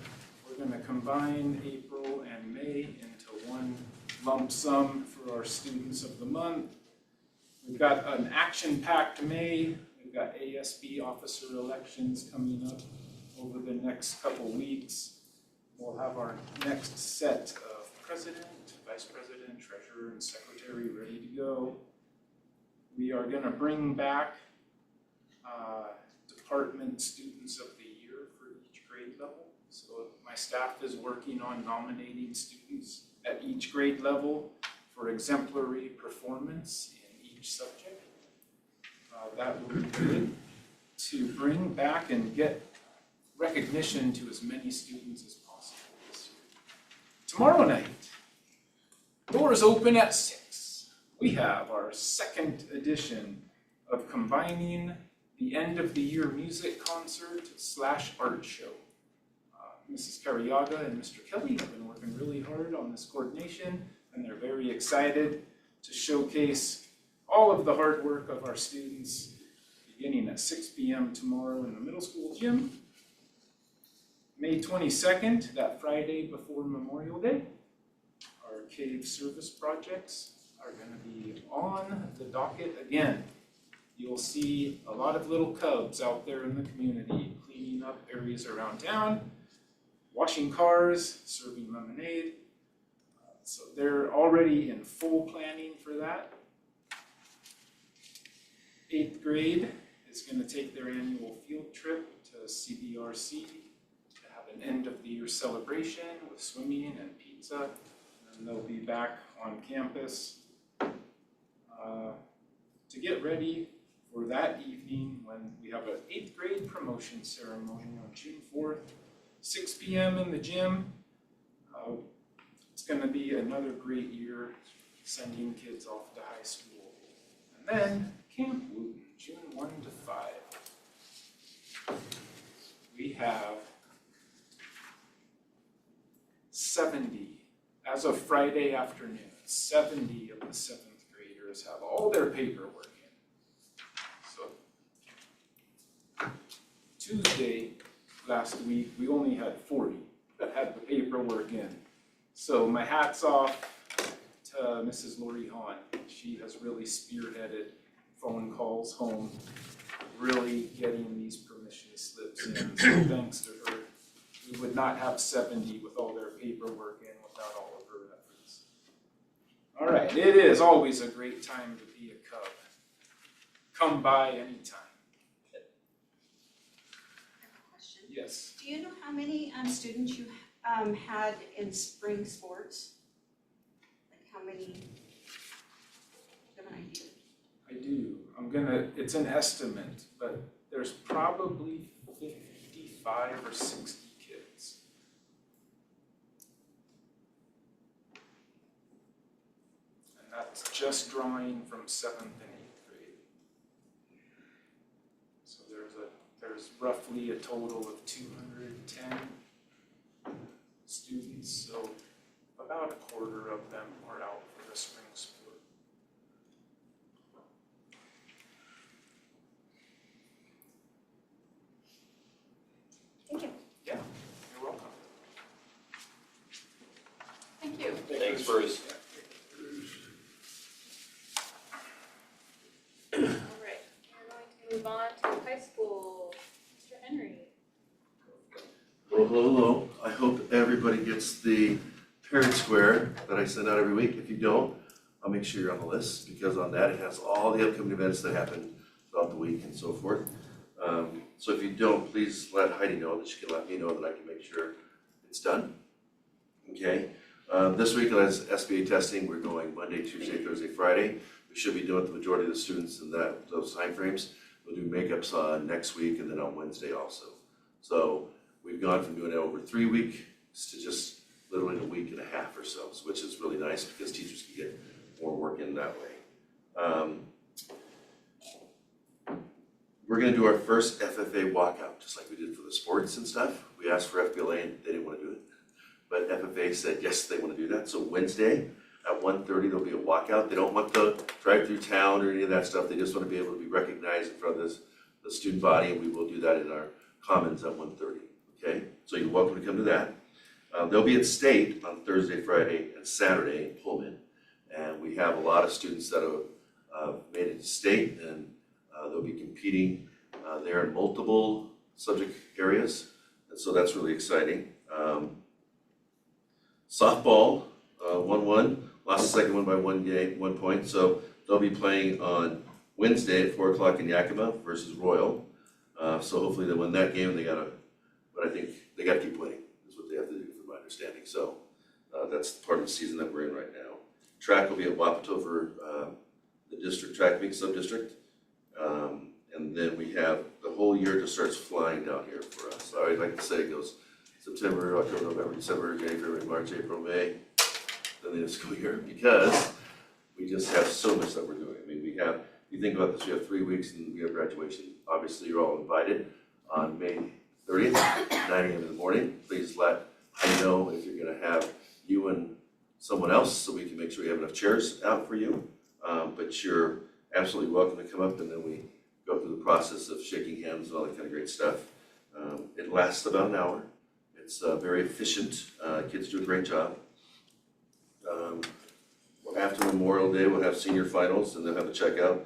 We're going to combine April and May into one lump sum for our students of the month. We've got an action-packed May. We've got ASB officer elections coming up over the next couple weeks. We'll have our next set of president, vice president, treasurer, and secretary ready to go. We are going to bring back department students of the year for each grade level. So my staff is working on nominating students at each grade level for exemplary performance in each subject. That will be good to bring back and get recognition to as many students as possible this year. Tomorrow night, doors open at 6. We have our second edition of combining the end of the year music concert / art show. Mrs. Cariaga and Mr. Kelly have been working really hard on this coordination, and they're very excited to showcase all of the hard work of our students beginning at 6 p.m. tomorrow in the middle school gym. May 22nd, that Friday before Memorial Day, our cave service projects are going to be on the docket again. You'll see a lot of little cubs out there in the community cleaning up areas around town, washing cars, serving lemonade. So they're already in full planning for that. 8th grade is going to take their annual field trip to CBRC to have an end of the year celebration with swimming and pizza. And they'll be back on campus to get ready for that evening when we have an 8th grade promotion ceremony on June 4th, 6 p.m. in the gym. It's going to be another great year sending kids off to high school. And then Camp Wooten, June 1 to 5. We have 70, as of Friday afternoon, 70 of the 7th graders have all their paperwork in. So Tuesday last week, we only had 40 that had the paperwork in. So my hat's off to Mrs. Lori Hahn. She has really spearheaded phone calls home, really getting these permission slips in. So thanks to her. We would not have 70 with all their paperwork in without all of her efforts. All right, it is always a great time to be a Cub. Come by anytime. I have a question. Yes. Do you know how many students you had in spring sports? Like how many? Do you have an idea? I do. It's an estimate, but there's probably 55 or 60 kids. And that's just drawing from 7th and 8th grade. So there's roughly a total of 210 students, so about a quarter of them are out for the spring sport. Thanks, Bruce. All right, we're going to move on to high school. Mr. Henry. Hello, hello, hello. I hope everybody gets the parent square that I send out every week. If you don't, I'll make sure you're on the list, because on that it has all the upcoming events that happen throughout the week and so forth. So if you don't, please let Heidi know, that she can let me know, that I can make sure it's done. Okay? This week as SBA testing, we're going Monday, Tuesday, Thursday, Friday. We should be doing the majority of the students in those timeframes. We'll do makeups on next week and then on Wednesday also. So we've gone from doing it over 3 weeks to just literally a week and a half or so, which is really nice because teachers can get more work in that way. We're gonna do our first FFA walkout, just like we did for the sports and stuff. We asked for FBLA and they didn't wanna do it. But FFA said, yes, they wanna do that. So Wednesday at 1:30, there'll be a walkout. They don't want to drive through town or any of that stuff. They just wanna be able to be recognized in front of the student body, and we will do that in our commons at 1:30, okay? So you're welcome to come to that. They'll be at State on Thursday, Friday, and Saturday in Pullman. And we have a lot of students that have made it to State, and they'll be competing there in multiple subject areas. And so that's really exciting. Softball, 1-1, lost the second one by 1 point. So they'll be playing on Wednesday at 4 o'clock in Yakima versus Royal. So hopefully they win that game. But I think they gotta keep winning, is what they have to do from my understanding. So that's part of the season that we're in right now. Track will be at Wapato for the district track meet sub-district. And then we have the whole year just starts flying down here for us. I like to say it goes September, October, November, December, January, March, April, May, then the school year, because we just have so much that we're doing. I mean, if you think about this, we have 3 weeks and we have graduation. Obviously, you're all invited on May 30th, 9 a.m. in the morning. Please let I know if you're gonna have you and someone else, so we can make sure we have enough chairs out for you. But you're absolutely welcome to come up, and then we go through the process of shaking hands and all that kind of great stuff. It lasts about an hour. It's very efficient. Kids do a great job. After Memorial Day, we'll have senior finals, and they'll have a checkout.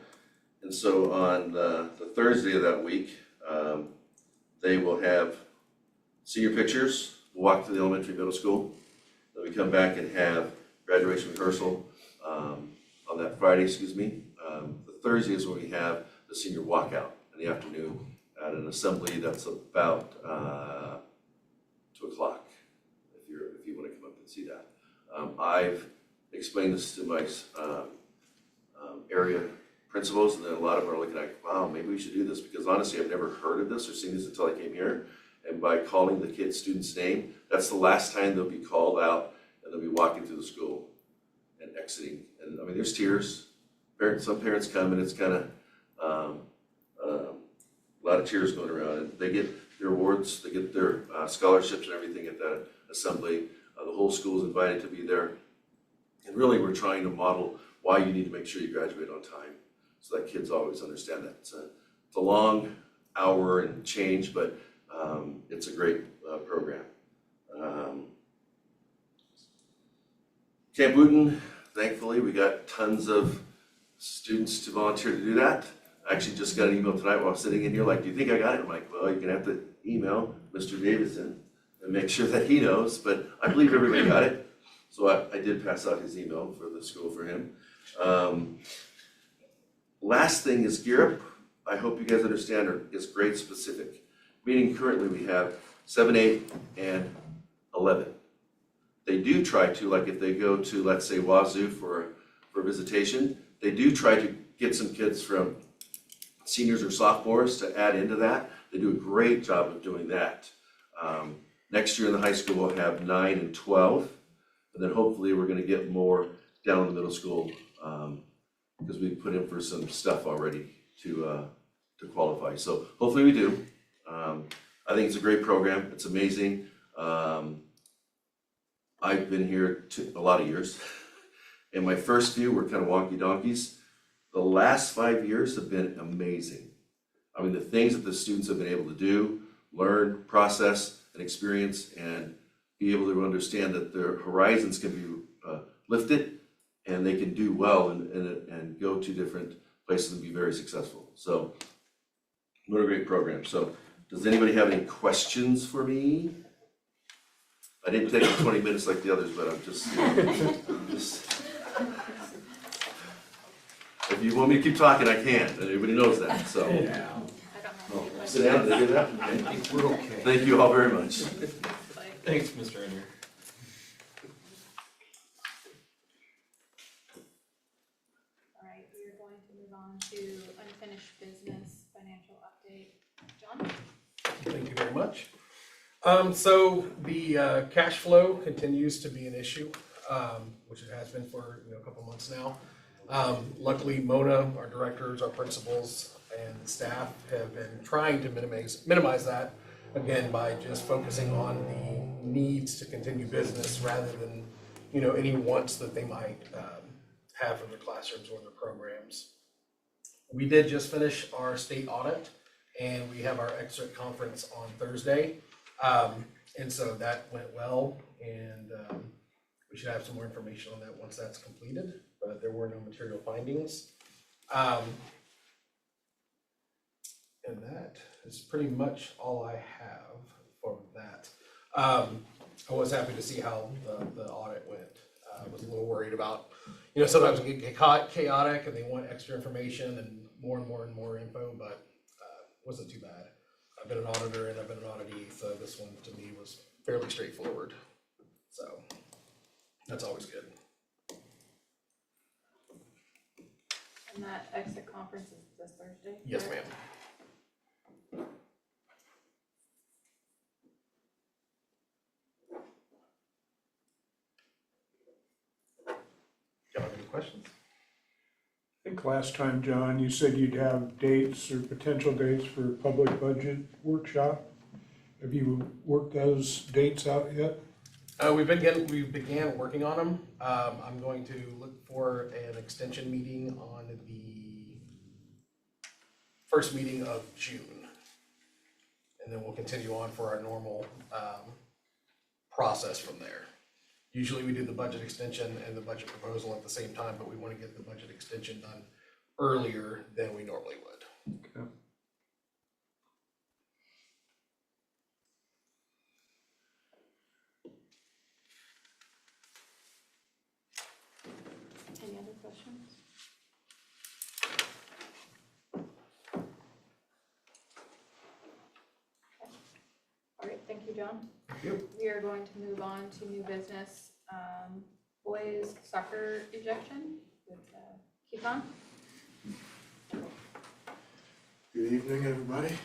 And so on the Thursday of that week, they will have senior pictures. We'll walk to the elementary, middle school. Then we come back and have graduation rehearsal on that Friday, The Thursday is when we have the senior walkout in the afternoon at an assembly that's about 2 o'clock, if you want to come up and see that. I've explained this to my area principals, and then a lot of them are looking like, wow, maybe we should do this, because honestly, I've never heard of this or seen this until I came here. And by calling the student's name, that's the last time they'll be called out, and they'll be walking through the school and exiting. And I mean, there's tears. Some parents come, and it's kind of a lot of tears going around, and they get their awards, they get their scholarships and everything at that assembly. The whole school is invited to be there. And really, we're trying to model why you need to make sure you graduate on time, so that kids always understand that. It's a long hour and change, but it's a great program. Camp Wooten, thankfully, we got tons of students to volunteer to do that. I actually just got an email tonight while I'm sitting in here, like, do you think I got it? I'm like, well, you're gonna have to email Mr. Davidson and make sure that he knows, but I believe everybody got it. So I did pass out his email for the school for him. Last thing is Gear Up. I hope you guys understand, is grade specific. Meaning currently we have 7, 8, and 11. They do try to, like if they go to, let's say, Wazoo for visitation, they do try to get some kids from seniors or sophomores to add into that. They do a great job of doing that. Next year in the high school, we'll have 9 and 12. And then hopefully we're gonna get more down in the middle school, because we put in for some stuff already to qualify. So hopefully we do. I think it's a great program. It's amazing. I've been here a lot of years. And my first few were kind of wonky donkeys. The last 5 years have been amazing. I mean, the things that the students have been able to do, learn, process, and experience, and be able to understand that their horizons can be lift it, and they can do well and go to different places and be very successful. So, what a great program. So, does anybody have any questions for me? I didn't take 20 minutes like the others, but I'm just, if you want me to keep talking, I can, and everybody knows that, so. Oh, sit down, did you do that? I think we're okay. Thank you all very much. Thanks, Mr. Ender. All right, we are going to move on to unfinished business financial update. John? Thank you very much. So the cash flow continues to be an issue, which it has been for a couple months now. Luckily, Mona, our directors, our principals, and the staff have been trying to minimize that, again, by just focusing on the needs to continue business rather than any wants that they might have for their classrooms or their programs. We did just finish our state audit, and we have our exit conference on Thursday. And so that went well, and we should have some more information on that once that's completed, but there were no material findings. And that is pretty much all I have for that. I was happy to see how the audit went. I was a little worried about, sometimes it get chaotic and they want extra information and more info, but wasn't too bad. I've been an auditor and I've been an auditee, so this one to me was fairly straightforward. So that's always good. And that exit conference is this Thursday? Yes, ma'am. Y'all have any questions? I think last time, John, you said you'd have dates or potential dates for public budget workshop. Have you worked those dates out yet? We began working on them. I'm going to look for an extension meeting on the first meeting of June. And then we'll continue on for our normal process from there. Usually we do the budget extension and the budget proposal at the same time, but we want to get the budget extension done earlier than we normally would. Okay. Any other questions? All right, thank you, John. Thank you. We are going to move on to new business, boys soccer ejection with Keegan. Good evening, everybody.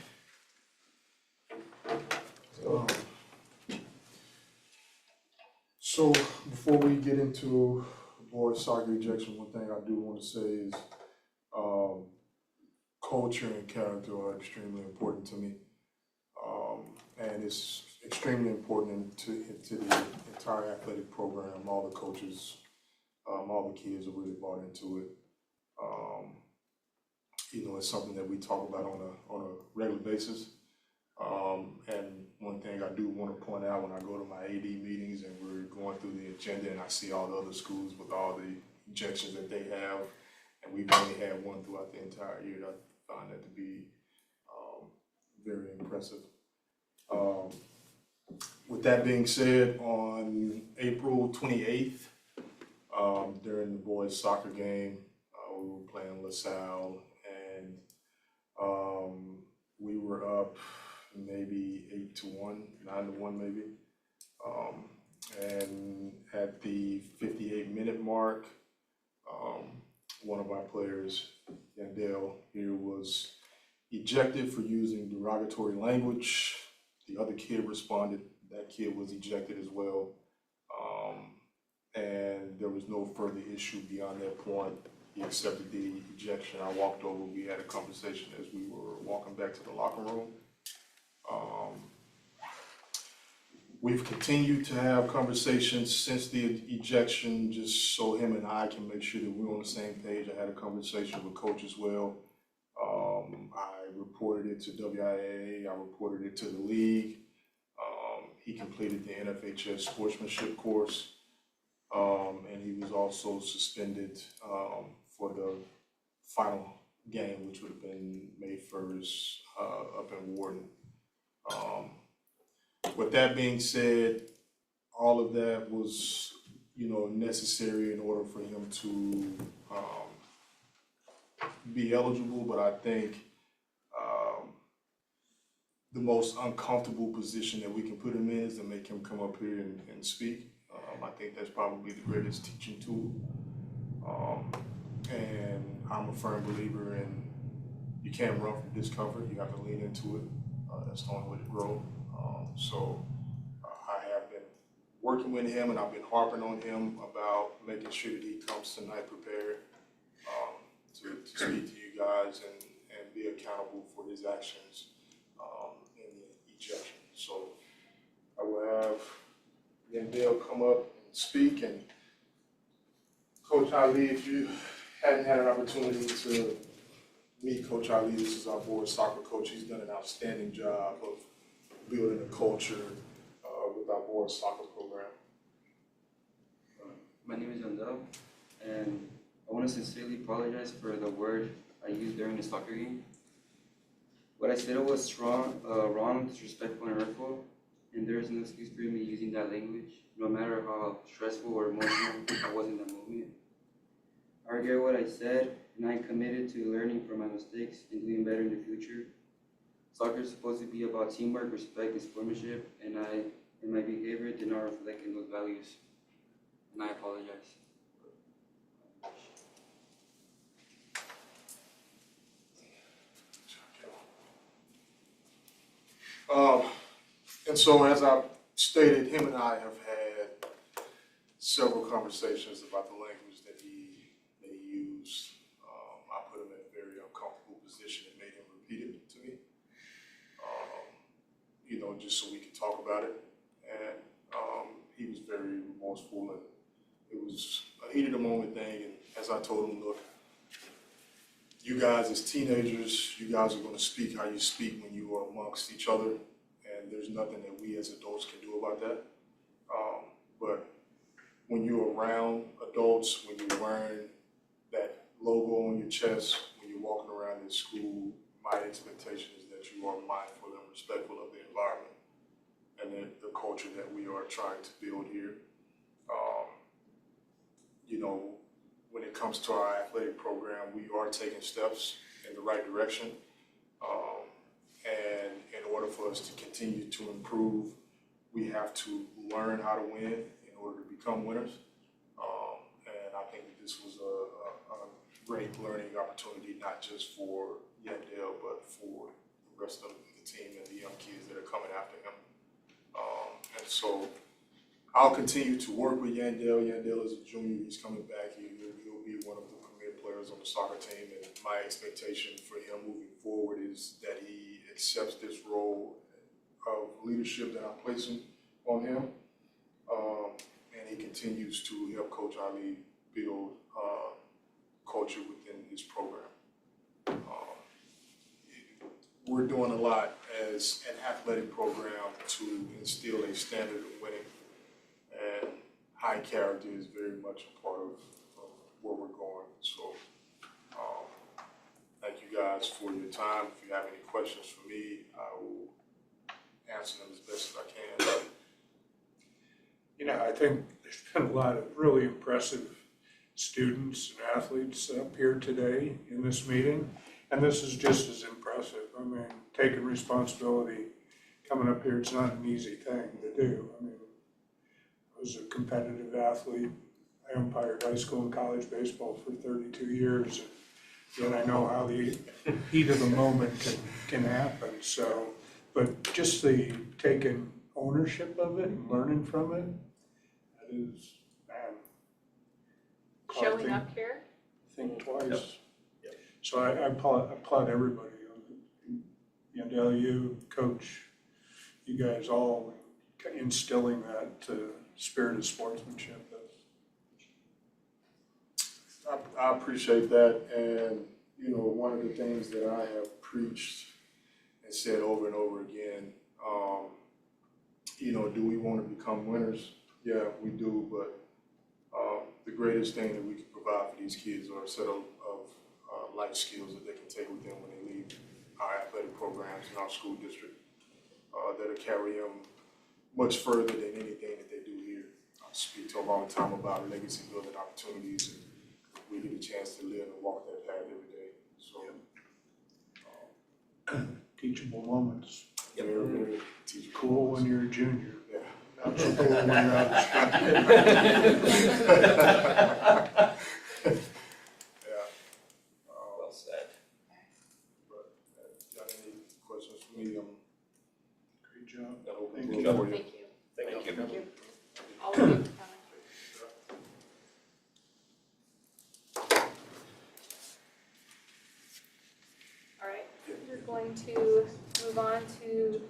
So before we get into boys soccer ejection, one thing I do want to say is culture and character are extremely important to me. And it's extremely important to the entire athletic program. All the coaches, all the kids are really bought into it. It's something that we talk about on a regular basis. And one thing I do want to point out when I go to my AD meetings and we're going through the agenda and I see all the other schools with all the ejections that they have, and we've only had one throughout the entire year, I find that to be very impressive. With that being said, on April 28th, during the boys soccer game, we were playing LaSalle, and we were up maybe 8-1, 9-1 maybe. And at the 58-minute mark, one of our players, Yandel here, was ejected for using derogatory language. The other kid responded, that kid was ejected as well. And there was no further issue beyond that point. He accepted the ejection. I walked over, we had a conversation as we were walking back to the locker room. We've continued to have conversations since the ejection, just so him and I can make sure that we're on the same page. I had a conversation with coach as well. I reported it to WIAA, I reported it to the league. He completed the NFHS sportsmanship course. And he was also suspended, for the final game, which would have been May 1st, up in Warden. With that being said, all of that was, necessary in order for him to, be eligible, but I think, the most uncomfortable position that we can put him in is to make him come up here and speak. I think that's probably the greatest teaching tool. And I'm a firm believer in you can't run from discomfort, you have to lean into it. That's the only way to grow. I have been working with him and I've been harping on him about making sure that he comes tonight prepared to speak to you guys and be accountable for his actions in the ejection. So I will have Yandel come up and speak. And Coach Ali, if you hadn't had an opportunity to meet Coach Ali, this is our board soccer coach. He's done an outstanding job of building a culture with our board soccer program. My name is Yandel, and I want to sincerely apologize for the word I used during the soccer game. What I said was wrong, disrespectful, and hurtful, and there is no excuse for me using that language, no matter how stressful or emotional I was in that moment. I regret what I said, and I am committed to learning from my mistakes and doing better in the future. Soccer is supposed to be about teamwork, respect, and sportsmanship, and my behavior did not reflect in those values, and I apologize. And so as I stated, him and I have had several conversations about the language that he used. I put him in a very uncomfortable position and made him repeat it to me, just so we could talk about it. And he was very remorseful, and it was a heat of the moment thing. And as I told him, look, you guys as teenagers, you guys are going to speak how you speak when you are amongst each other. And there's nothing that we as adults can do about that. But when you're around adults, when you're wearing that logo on your chest, when you're walking around in school, my expectation is that you are mindful and respectful of the environment and the culture that we are trying to build here. When it comes to our athletic program, we are taking steps in the right direction. And in order for us to continue to improve, we have to learn how to win in order to become winners. And I think that this was a great learning opportunity, not just for Yandel, but for the rest of the team and the young kids that are coming after him. And so I'll continue to work with Yandel. Yandel is a junior. He's coming back. He'll be one of the premier players on the soccer team. And my expectation for him moving forward is that he accepts this role of leadership that I'm placing on him. And he continues to help Coach Ali build culture within his program. We're doing a lot as an athletic program to instill a standard of winning. And high character is very much a part of where we're going. So thank you guys for your time. If you have any questions for me, I will answer them as best as I can. I think there's been a lot of really impressive students and athletes up here today in this meeting. And this is just as impressive. I mean, taking responsibility, coming up here, it's not an easy thing to do. I mean, I was a competitive athlete. I umpired high school and college baseball for 32 years. And yet I know how the heat of the moment can happen. So, but just the taking ownership of it and learning from it, that is, man. Showing up here? Think twice. Yep. So I applaud everybody. Yandel, you, Coach, you guys all instilling that spirit of sportsmanship. I appreciate that. And, one of the things that I have preached and said over and over again, do we want to become winners? Yeah, we do, but The greatest thing that we can provide for these kids are a set of life skills that they can take with them when they leave our athletic programs in our school district, that'll carry them much further than anything that they do here. I speak to them all the time about legacy building opportunities, and we get a chance to live and walk that path every day. So, Teachable moments. very, very teachable. Cool when you're a junior. Yeah. Not so cool when you're out of Well said. Got any questions for me? Great job. That open Thank floor you. for you. Thank you. Thank you. All of you for coming. All right, we're going to move on to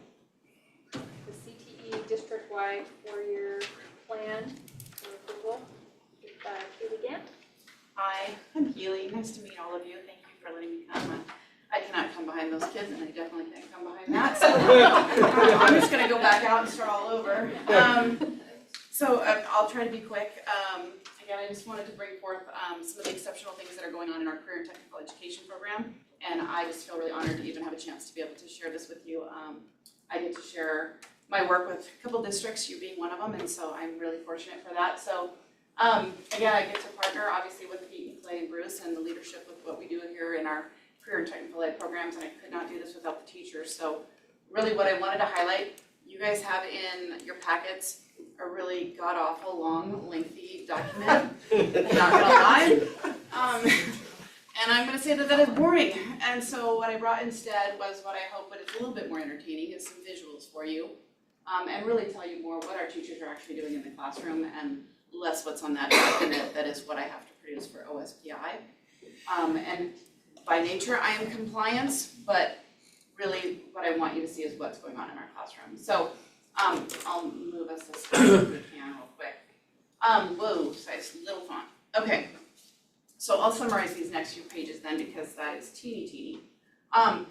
the CTE district-wide four-year plan for approval. With Kaylee Gant. Hi, I'm Keely. Nice to meet all of you. Thank you for letting me come. I cannot come behind those kids, and I definitely can't come behind that. So I'm just going to go back out and start all over. I'll try to be quick. Again, I just wanted to bring forth some of the exceptional things that are going on in our career and technical education program, and I just feel really honored to even have a chance to be able to share this with you. I get to share my work with a couple districts, you being one of them, and so I'm really fortunate for that. So again, I get to partner obviously with Pete and Clay and Bruce and the leadership with what we do here in our career and technical ed programs, and I could not do this without the teachers. So really what I wanted to highlight, you guys have in your packets a really god-awful, long, lengthy document. I'm not gonna lie. And I'm gonna say that is boring. And so what I brought instead was what I hope is a little bit more entertaining, is some visuals for you. And really tell you more what our teachers are actually doing in the classroom, and less what's on that document that is what I have to produce for OSPI. And by nature, I am compliance, but really what I want you to see is what's going on in our classroom. So I'll move us as fast as we can real quick. Whoa, size little font. Okay, so I'll summarize these next few pages then, because that is teeny.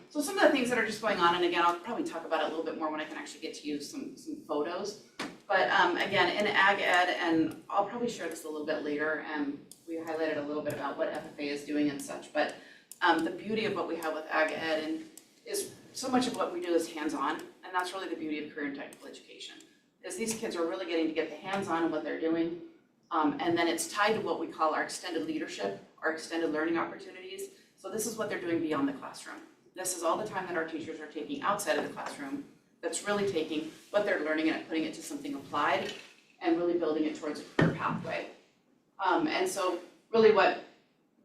So some of the things that are just going on, and again, I'll probably talk about it a little bit more when I can actually get to use some photos. But again, in Ag Ed, and I'll probably share this a little bit later, and we highlighted a little bit about what FFA is doing and such, but the beauty of what we have with Ag Ed and is so much of what we do is hands-on, and that's really the beauty of career and technical education, is these kids are really getting to get the hands-on in what they're doing, and then it's tied to what we call our extended leadership, our extended learning opportunities. So this is what they're doing beyond the classroom. This is all the time that our teachers are taking outside of the classroom, that's really taking what they're learning and putting it to something applied and really building it towards a career pathway. And so really what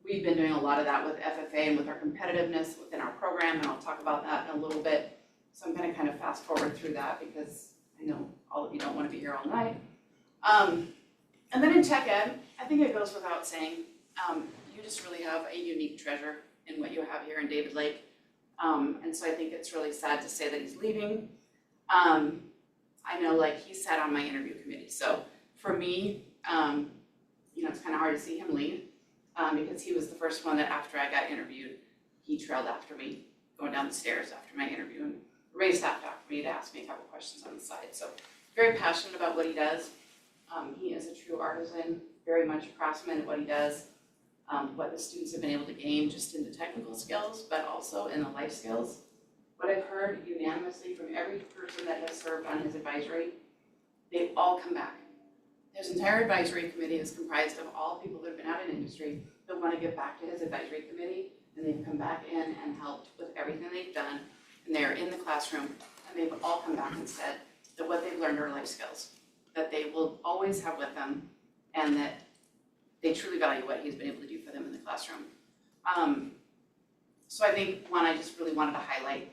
we've been doing a lot of that with FFA and with our competitiveness within our program, and I'll talk about that in a little bit. So I'm gonna kind of fast forward through that because I know all of you don't wanna be here all night. And then in Tech Ed, I think it goes without saying, you just really have a unique treasure in what you have here in David Lake. And so I think it's really sad to say that he's leaving. I know, like, he sat on my interview committee. So for me, it's kind of hard to see him leave because he was the first one that after I got interviewed, he trailed after me, going down the stairs after my interview, and raised after me to ask me a couple questions on the side. So very passionate about what he does. He is a true artisan, very much a craftsman at what he does. What the students have been able to gain just in the technical skills, but also in the life skills. What I've heard unanimously from every person that has served on his advisory, they've all come back. His entire advisory committee is comprised of all people that have been out in industry that want to give back to his advisory committee, and they've come back in and helped with everything they've done, and they're in the classroom, and they've all come back and said that what they've learned are life skills, that they will always have with them, and that they truly value what he's been able to do for them in the classroom. So I think, one, I just really wanted to highlight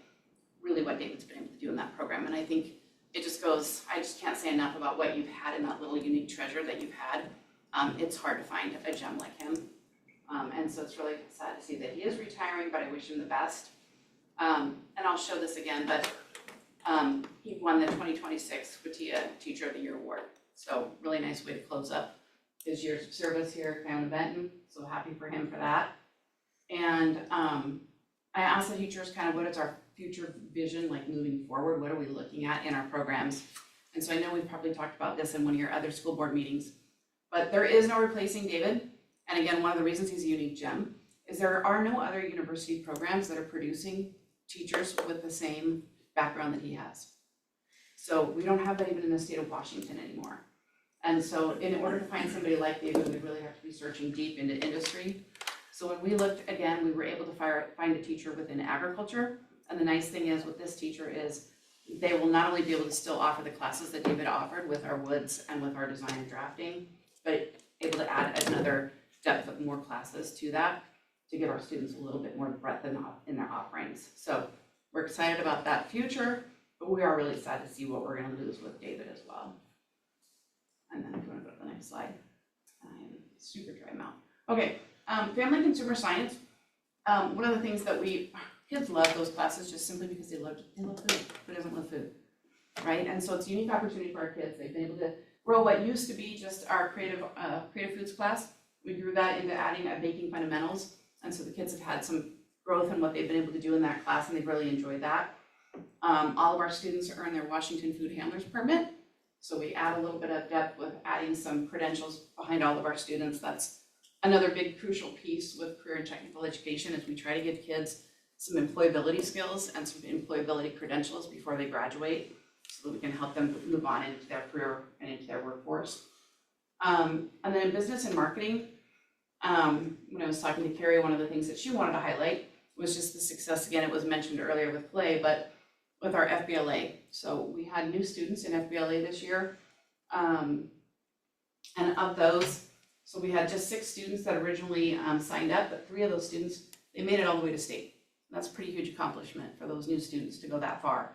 really what David's been able to do in that program, and I think it just goes, I just can't say enough about what you've had in that little unique treasure that you've had. It's hard to find a gem like him, and so it's really sad to see that he is retiring, but I wish him the best. And I'll show this again, but he won the 2026 WITIA Teacher of the Year Award, so really nice way to close up his years of service here at County Benton, so happy for him for that. And I asked the teachers kind of what is our future vision, like moving forward, what are we looking at in our programs? And so I know we've probably talked about this in one of your other school board meetings, But there is no replacing David. And again, one of the reasons he's a unique gem is there are no other university programs that are producing teachers with the same background that he has. So we don't have that even in the state of Washington anymore. And so in order to find somebody like David, we really have to be searching deep into industry. So when we looked again, we were able to find a teacher within agriculture. And the nice thing is with this teacher is they will not only be able to still offer the classes that David offered with our woods and with our design and drafting, but able to add another depth of more classes to that to give our students a little bit more breadth in their offerings. So we're excited about that future, but we are really sad to see what we're going to lose with David as well. And then if you want to go to the next slide, I'm super dry mouth. Okay, family and consumer science. One of the things that kids love those classes just simply because they love food. Who doesn't love food, right? And so it's a unique opportunity for our kids. They've been able to grow what used to be just our creative foods class. We grew that into adding a baking fundamentals. And so the kids have had some growth in what they've been able to do in that class, and they've really enjoyed that. All of our students earn their Washington Food Handlers Permit. So we add a little bit of depth with adding some credentials behind all of our students. That's another big crucial piece with career and technical education is we try to give kids some employability skills and some employability credentials before they graduate so that we can help them move on into their career and into their workforce. And then in business and marketing, when I was talking to Carrie, one of the things that she wanted to highlight was just the success, again, it was mentioned earlier with Clay, but with our FBLA. So we had new students in FBLA this year. And of those, so we had just 6 students that originally signed up, but 3 of those students, they made it all the way to state. That's a pretty huge accomplishment for those new students to go that far.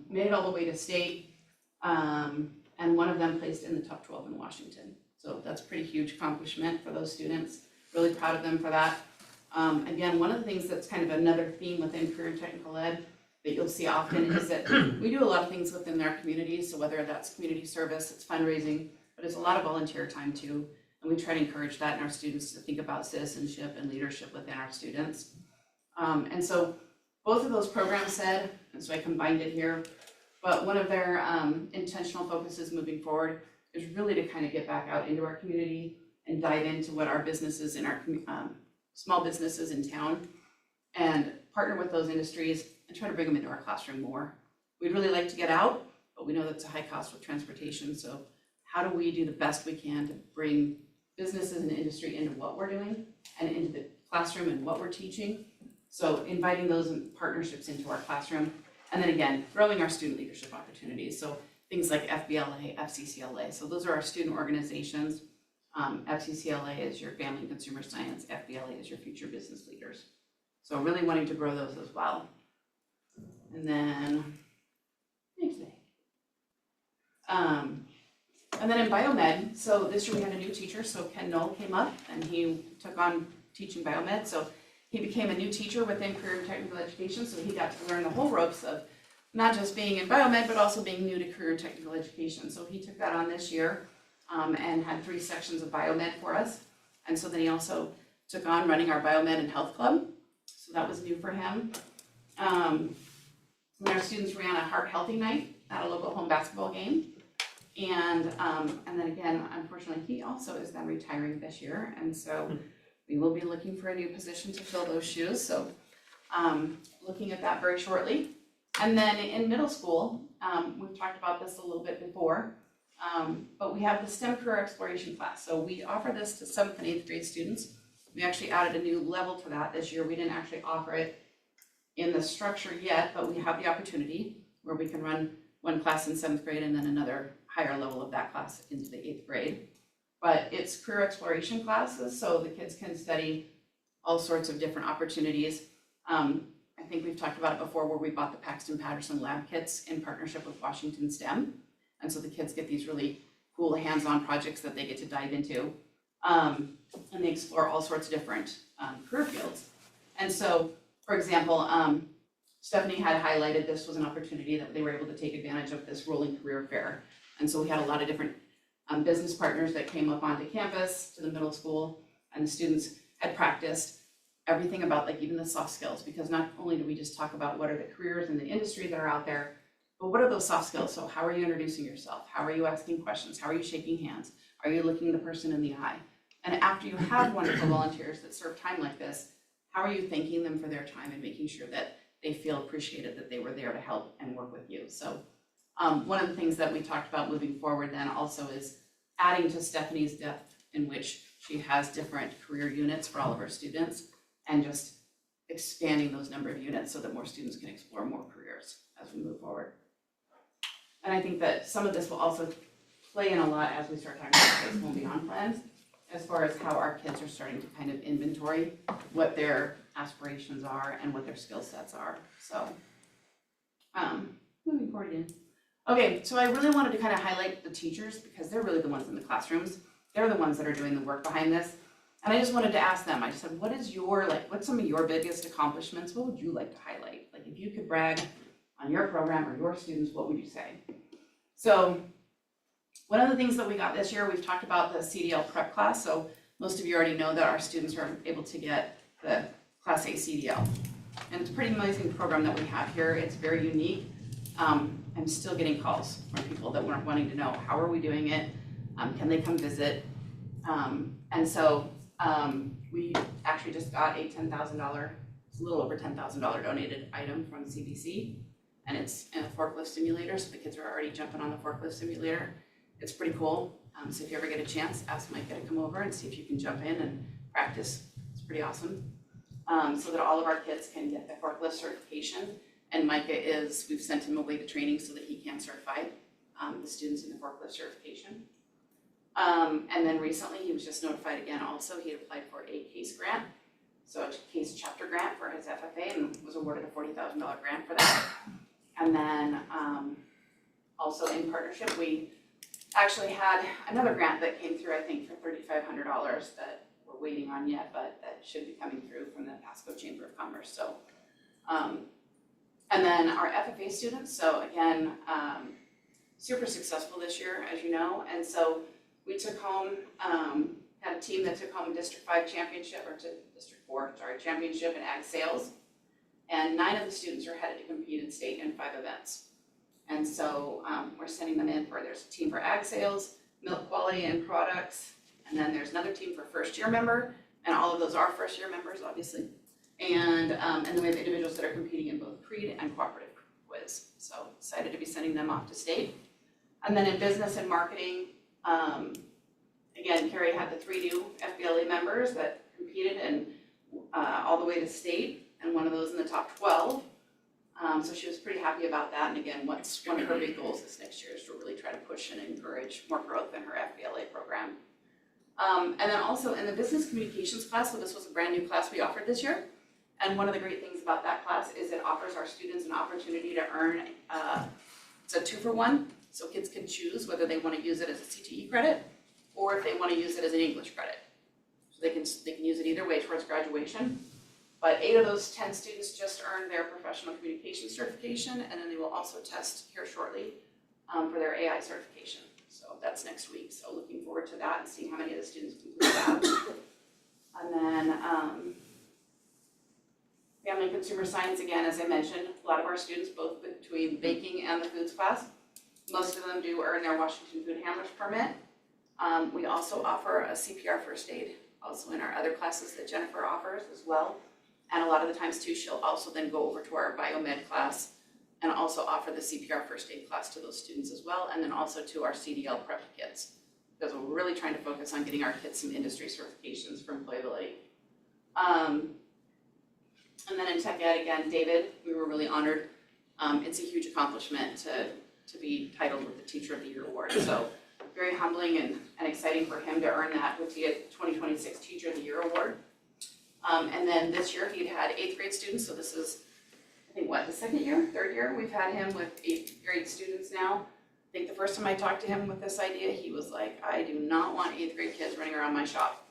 Made it all the way to state, and one of them placed in the top 12 in Washington. So that's a pretty huge accomplishment for those students. Really proud of them for that. Again, one of the things that's kind of another theme within career and technical ed that you'll see often is that we do a lot of things within our communities. So whether that's community service, it's fundraising, but it's a lot of volunteer time too. And we try to encourage that in our students to think about citizenship and leadership within our students. And so both of those programs said, and so I combined it here, but one of their intentional focuses moving forward is really to kind of get back out into our community and dive into what our businesses in our small businesses in town and partner with those industries and try to bring them into our classroom more. We'd really like to get out, but we know that's a high cost with transportation. So how do we do the best we can to bring businesses and industry into what we're doing and into the classroom and what we're teaching? So inviting those partnerships into our classroom, and then again, growing our student leadership opportunities. So things like FBLA, FCCLA. So those are our student organizations. FCCLA is your family and consumer science. FBLA is your future business leaders. So really wanting to grow those as well. And then, thanks, Nick. And then in biomed, so this year we had a new teacher. So Ken Knoll came up and he took on teaching biomed. So he became a new teacher within career and technical education. So he got to learn the whole ropes of not just being in biomed, but also being new to career and technical education. So he took that on this year and had 3 sections of biomed for us. And so then he also took on running our biomed and health club. So that was new for him. When our students ran a Heart Healthy Night at a local home basketball game. And then again, unfortunately, he also is then retiring this year. And so we will be looking for a new position to fill those shoes. So looking at that very shortly. And then in middle school, we've talked about this a little bit before, but we have the STEM career exploration class. So we offer this to 7th and 8th grade students. We actually added a new level to that this year. We didn't actually offer it in the structure yet, but we have the opportunity where we can run one class in 7th grade and then another higher level of that class into the 8th grade. But it's career exploration classes, so the kids can study all sorts of different opportunities. I think we've talked about it before where we bought the Paxton Patterson lab kits in partnership with Washington STEM. And so the kids get these really cool hands-on projects that they get to dive into. And they explore all sorts of different career fields. And so, for example, Stephanie had highlighted this was an opportunity that they were able to take advantage of this rolling career fair. And so we had a lot of different business partners that came up onto campus to the middle school, and the students had practiced everything about like even the soft skills, because not only do we just talk about what are the careers in the industry that are out there, but what are those soft skills? So how are you introducing yourself? How are you asking questions? How are you shaking hands? Are you looking the person in the eye? And after you have wonderful volunteers that serve time like this, how are you thanking them for their time and making sure that they feel appreciated, that they were there to help and work with you? So one of the things that we talked about moving forward then also is adding to Stephanie's depth in which she has different career units for all of her students, and just expanding those number of units so that more students can explore more careers as we move forward. And I think that some of this will also play in a lot as we start talking about high school and beyond plans, as far as how our kids are starting to kind of inventory what their aspirations are and what their skill sets are. So, moving forward again. Okay, so I really wanted to kind of highlight the teachers because they're really the ones in the classrooms. They're the ones that are doing the work behind this. And I just wanted to ask them, I just said, what is your, what's some of your biggest accomplishments? What would you like to highlight? Like if you could brag on your program or your students, what would you say? So one of the things that we got this year, we've talked about the CDL prep class. So most of you already know that our students are able to get the Class A CDL. And it's a pretty amazing program that we have here. It's very unique. I'm still getting calls from people that weren't wanting to know, how are we doing it? Can they come visit? And so we actually just got a $10,000, it's a little over $10,000 donated item from CBC, and it's in a forklift simulator, so the kids are already jumping on the forklift simulator. It's pretty cool. So if you ever get a chance, ask Micah to come over and see if you can jump in and practice. It's pretty awesome. So that all of our kids can get the forklift certification. And Micah we've sent him away to training so that he can certify the students in the forklift certification. And then recently he was just notified again also, he had applied for a CASE grant. So a CASE chapter grant for his FFA and was awarded a $40,000 grant for that. And then also in partnership, we actually had another grant that came through, I think, for $3,500 that we're waiting on yet, but that should be coming through from the Pasco Chamber of Commerce. So, and then our FFA students, so again, super successful this year, as you know, and so we took home, had a team that took home District 5 championship, or District 4, sorry, championship in ag sales, and 9 of the students are headed to compete in state in 5 events. And so we're sending them in there's a team for ag sales, milk quality and products, and then there's another team for first year member, and all of those are first year members, obviously. And then we have individuals that are competing in both creed and cooperative quiz. So excited to be sending them off to state. And then in business and marketing, again, Carrie had the 3 new FBLA members that competed and all the way to state, and one of those in the top 12. So she was pretty happy about that. And again, one of her big goals this next year is to really try to push and encourage more growth in her FBLA program. And then also in the business communications class, so this was a brand new class we offered this year. And one of the great things about that class is it offers our students an opportunity to earn, it's a 2-for-1. So kids can choose whether they want to use it as a CTE credit or if they want to use it as an English credit. So they can use it either way towards graduation. But 8 of those 10 students just earned their professional communication certification, and then they will also test here shortly for their AI certification. So that's next week. So looking forward to that and seeing how many of the students complete that. And then family and consumer science, again, as I mentioned, a lot of our students, both between baking and the foods class, most of them do earn their Washington Food Handlers permit. We also offer a CPR first aid, also in our other classes that Jennifer offers as well. And a lot of the times too, she'll also then go over to our biomed class and also offer the CPR first aid class to those students as well, and then also to our CDL prep kids, because we're really trying to focus on getting our kids some industry certifications for employability. And then in Tech Ed, again, David, we were really honored. It's a huge accomplishment to be titled with the Teacher of the Year award. So very humbling and exciting for him to earn that with the 2026 Teacher of the Year award. And then this year he had 8th grade students, so this is, I think, the 2nd year, 3rd year we've had him with 8th grade students now. I think the first time I talked to him with this idea, he was like, I do not want 8th grade kids running around my shop.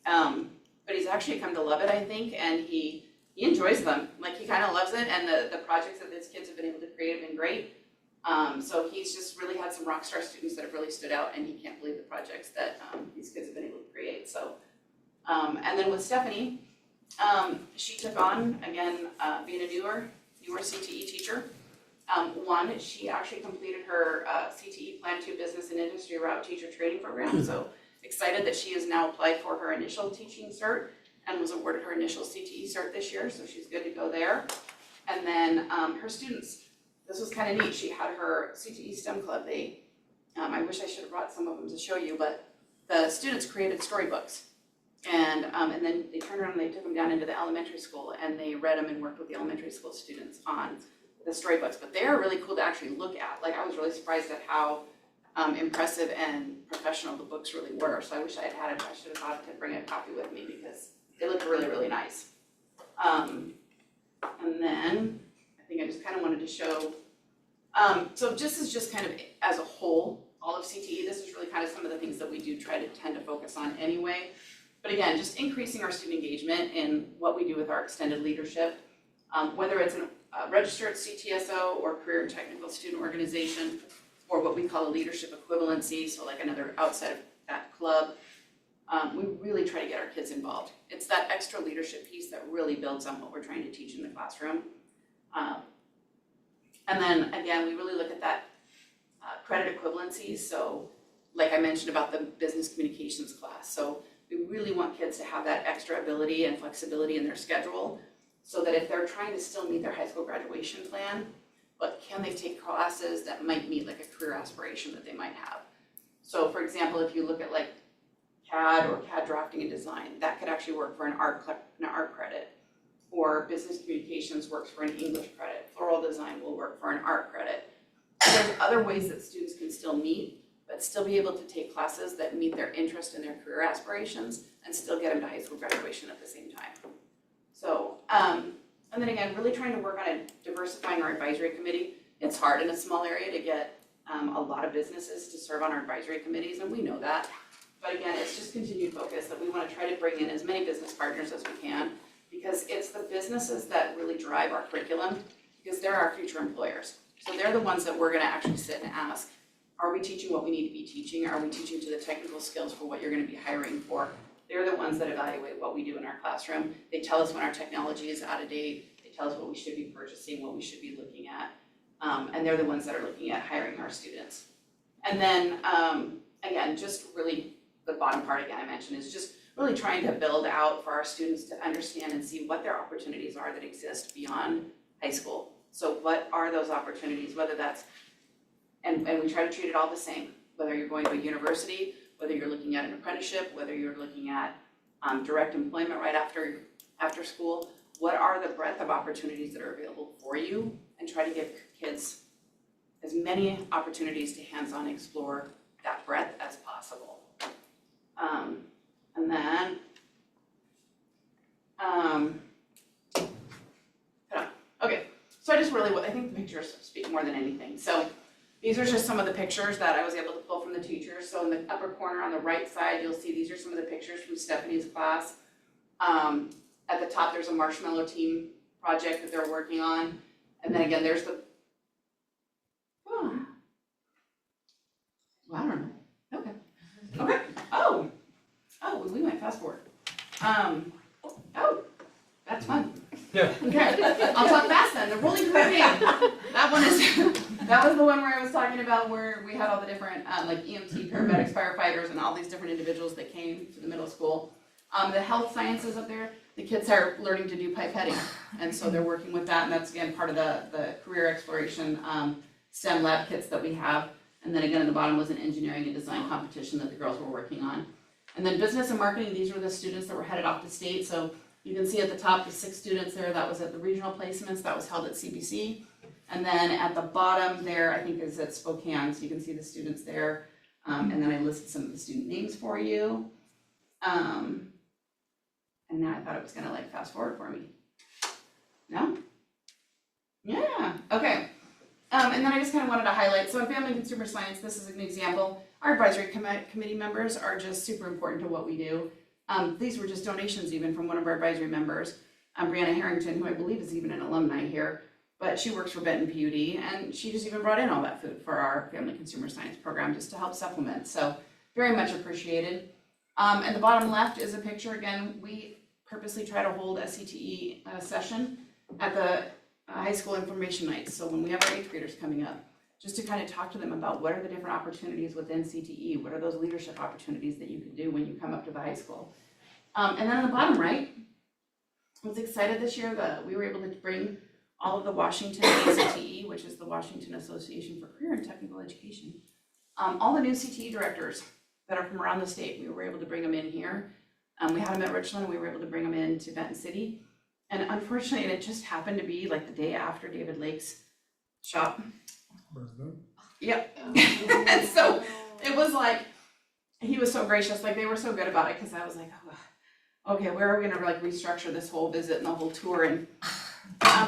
But he's actually come to love it, I think, and he enjoys them. Like, he kind of loves it, and the projects that his kids have been able to create have been great. So he's just really had some rock star students that have really stood out, and he can't believe the projects that these kids have been able to create. So, and then with Stephanie, she took on, again, being a newer CTE teacher. One, she actually completed her CTE Plan 2 Business and Industry Route Teacher Training Program, so excited that she has now applied for her initial teaching cert and was awarded her initial CTE cert this year, so she's good to go there. And then her students, this was kind of neat, she had her CTE STEM Club, I wish I should have brought some of them to show you, but the students created storybooks. And then they turned around and they took them down into the elementary school and they read them and worked with the elementary school students on the storybooks. But they're really cool to actually look at. Like, I was really surprised at how impressive and professional the books really were. So I wish I had had it. I should have thought to bring a copy with me because they look really, really nice. And then I think I just kind of wanted to show, so this is just kind of as a whole, all of CTE. This is really kind of some of the things that we do tend to focus on anyway. But again, just increasing our student engagement in what we do with our extended leadership, whether it's a registered CTSO or career and technical student organization, or what we call a leadership equivalency, so like another outside of that club. We really try to get our kids involved. It's that extra leadership piece that really builds on what we're trying to teach in the classroom. And then again, we really look at that credit equivalency. So like I mentioned about the business communications class. So we really want kids to have that extra ability and flexibility in their schedule so that if they're trying to still meet their high school graduation plan, but can they take classes that might meet like a career aspiration that they might have? So for example, if you look at like CAD or CAD drafting and design, that could actually work for an art credit, or business communications works for an English credit, floral design will work for an art credit. So there's other ways that students can still meet, but still be able to take classes that meet their interest and their career aspirations and still get them to high school graduation at the same time. So, and then again, really trying to work on diversifying our advisory committee. It's hard in a small area to get a lot of businesses to serve on our advisory committees, and we know that. But again, it's just continued focus that we want to try to bring in as many business partners as we can, because it's the businesses that really drive our curriculum, because they're our future employers. So they're the ones that we're going to actually sit and ask, are we teaching what we need to be teaching? Are we teaching to the technical skills for what you're going to be hiring for? They're the ones that evaluate what we do in our classroom. They tell us when our technology is out of date. They tell us what we should be purchasing, what we should be looking at. And they're the ones that are looking at hiring our students. And then, again, just really the bottom part again I mentioned is just really trying to build out for our students to understand and see what their opportunities are that exist beyond high school. So what are those opportunities, whether that's, and we try to treat it all the same, whether you're going to a university, whether you're looking at an apprenticeship, whether you're looking at direct employment right after school, what are the breadth of opportunities that are available for you, and try to give kids as many opportunities to hands-on explore that breadth as possible. And then, okay, so I just really, I think the pictures speak more than anything. So these are just some of the pictures that I was able to pull from the teachers. So in the upper corner on the right side, you'll see these are some of the pictures from Stephanie's class. At the top, there's a marshmallow team project that they're working on. And then again, there's the, well, I don't know. Okay. Oh, we went fast forward. Oh, that's fun. Yeah. Okay, I'll talk fast then. The rolling carabine. That one is, that was the one where I was talking about where we had all the different like EMT, paramedics, firefighters, and all these different individuals that came to the middle school. The health sciences up there, the kids are learning to do pipetting, and so they're working with that, and that's again part of the career exploration STEM lab kits that we have. And then again, at the bottom was an engineering and design competition that the girls were working on. And then business and marketing, these were the students that were headed off to state. So you can see at the top the 6 students there, that was at the regional placements, that was held at CBC. And then at the bottom there, I think is at Spokane, so you can see the students there. And then I listed some of the student names for you. And now I thought it was gonna like fast forward for me. No? Yeah, okay. And then I just kind of wanted to highlight, so in family and consumer science, this is an example. Our advisory committee members are just super important to what we do. These were just donations even from one of our advisory members, Brianna Harrington, who I believe is even an alumni here, but she works for Benton PUD, and she just even brought in all that food for our family consumer science program just to help supplement. So very much appreciated. And the bottom left is a picture. Again, we purposely try to hold a CTE session at the high school information nights. So when we have our 8th graders coming up, just to kind of talk to them about what are the different opportunities within CTE, what are those leadership opportunities that you can do when you come up to the high school. And then on the bottom right, I was excited this year that we were able to bring all of the Washington ACTE, which is the Washington Association for Career and Technical Education, all the new CTE directors that are from around the state, we were able to bring them in here. We had them at Richland, we were able to bring them in to Benton City. And unfortunately, it just happened to be like the day after David Lake's shop. Yep. And so it was like, he was so gracious, like they were so good about it, because I was like, oh, okay, where are we gonna like restructure this whole visit and the whole tour? And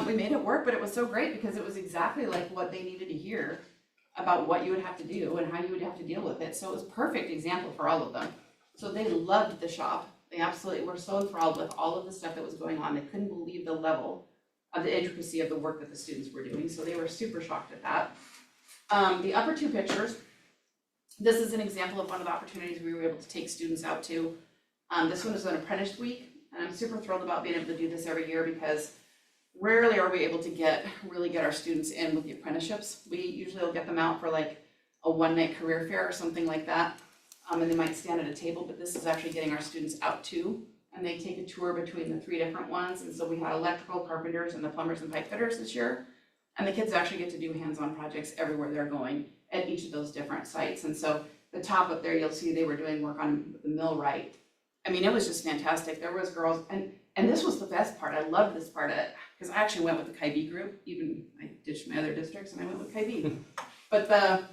we made it work, but it was so great because it was exactly like what they needed to hear about what you would have to do and how you would have to deal with it. So it was a perfect example for all of them. So they loved the shop. They absolutely were so enthralled with all of the stuff that was going on. They couldn't believe the level of the intricacy of the work that the students were doing. So they were super shocked at that. The upper 2 pictures, this is an example of one of the opportunities we were able to take students out to. This one is an apprentice week, and I'm super thrilled about being able to do this every year because rarely are we able to really get our students in with the apprenticeships. We usually will get them out for like a one-night career fair or something like that. And they might stand at a table, but this is actually getting our students out too. And they take a tour between the 3 different ones. And so we had electrical, carpenters, and the plumbers and pipe fitters this year. And the kids actually get to do hands-on projects everywhere they're going at each of those different sites. And so the top up there, you'll see they were doing work on the millwright. I mean, it was just fantastic. There was girls, and this was the best part. I loved this part of it because I actually went with the KIB group. Even I ditched my other districts and I went with KIB. But the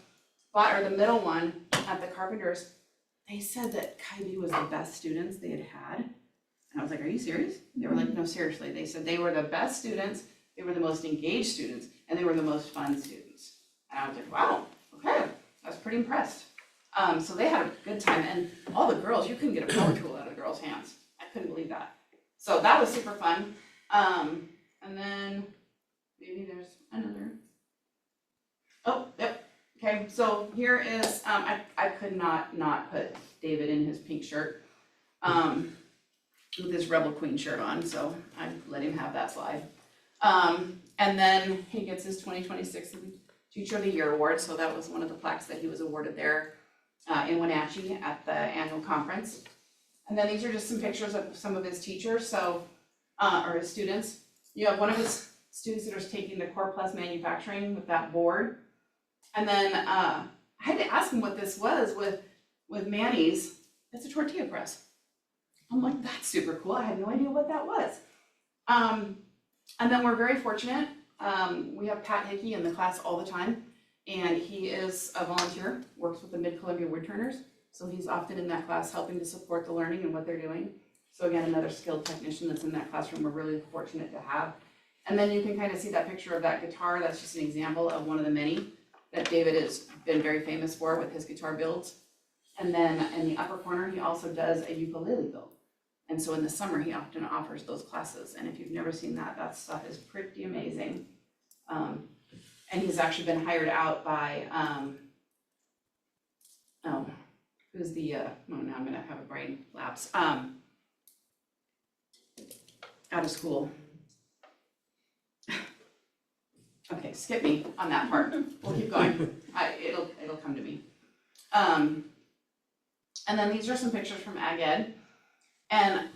middle one at the carpenters, they said that KIB was the best students they had had. And I was like, are you serious? They were like, no, seriously. They said they were the best students, they were the most engaged students, and they were the most fun students. And I was like, wow, okay, I was pretty impressed. So they had a good time, and all the girls, you couldn't get a power tool out of the girls' hands. I couldn't believe that. So that was super fun. And then maybe there's another. Oh, yep. Okay, so here is, I could not put David in his pink shirt with his Rebel Queen shirt on, so I let him have that slide. And then he gets his 2026 Teacher of the Year award, so that was one of the plaques that he was awarded there in Wenatchee at the annual conference. And then these are just some pictures of some of his teachers, so, or his students. You have one of his students that is taking the Core Plus manufacturing with that board. And then I had to ask him what this was with Manny's. It's a tortilla press. I'm like, that's super cool. I had no idea what that was. And then we're very fortunate. We have Pat Hickey in the class all the time, and he is a volunteer, works with the Mid-Columbia Woodturners. So he's often in that class helping to support the learning and what they're doing. So again, another skilled technician that's in that classroom we're really fortunate to have. And then you can kind of see that picture of that guitar. That's just an example of one of the many that David has been very famous for with his guitar builds. And then in the upper corner, he also does a ukulele build. And so in the summer, he often offers those classes. And if you've never seen that, that stuff is pretty amazing. And he's actually been hired out by, who's the, oh, now I'm gonna have a brain lapse. Out of school. Okay, skip me on that part. We'll keep going. It'll come to me. And then these are some pictures from Ag Ed. And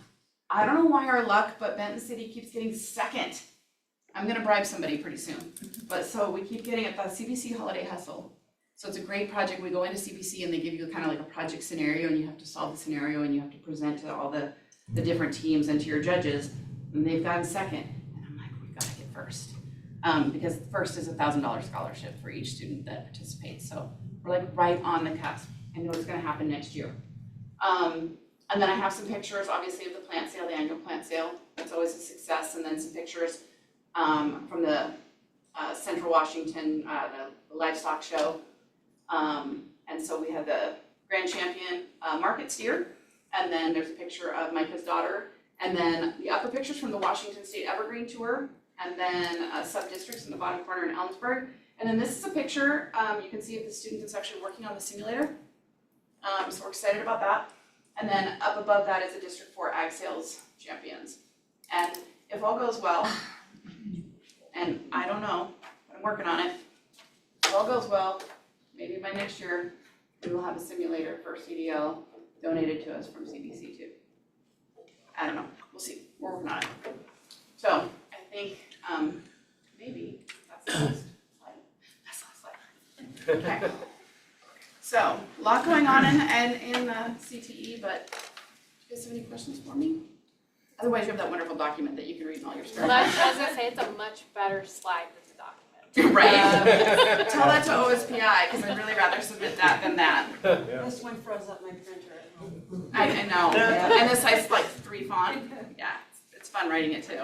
I don't know why our luck, but Benton City keeps getting second. I'm gonna bribe somebody pretty soon. But so we keep getting at the CBC Holiday Hustle. So it's a great project. We go into CBC and they give you kind of like a project scenario and you have to solve the scenario and you have to present to all the different teams and to your judges. And they've gotten second. And I'm like, we've gotta get first. Because first is a $1,000 scholarship for each student that participates. So we're like right on the cusp. I know it's gonna happen next year. And then I have some pictures, obviously, of the plant sale, the annual plant sale. It's always a success. And then some pictures from the Central Washington, the livestock show. And so we had the grand champion market steer. And then there's a picture of Micah's daughter. And then the upper pictures from the Washington State Evergreen Tour. And then sub-districts in the bottom corner in Ellensburg. And then this is a picture, you can see of the student that's actually working on the simulator. So we're excited about that. And then up above that is a District 4 Ag Sales Champions. And if all goes well, and year, we will have a simulator for CDL donated to us from CDC too. I don't know, we'll see, we're working on it. So I think, maybe that's the last slide. That's the last slide. Okay. So, a lot going on in the CTE, but do you guys have any questions for me? Otherwise, you have that wonderful document that you can read in all your spare Well, time. I was gonna say, it's a much better slide than the document. Right? Tell that to OSPI, because I'd really rather submit that than that. This one froze up my printer at home. I know, and this size like 3 font, yeah, it's fun writing it too,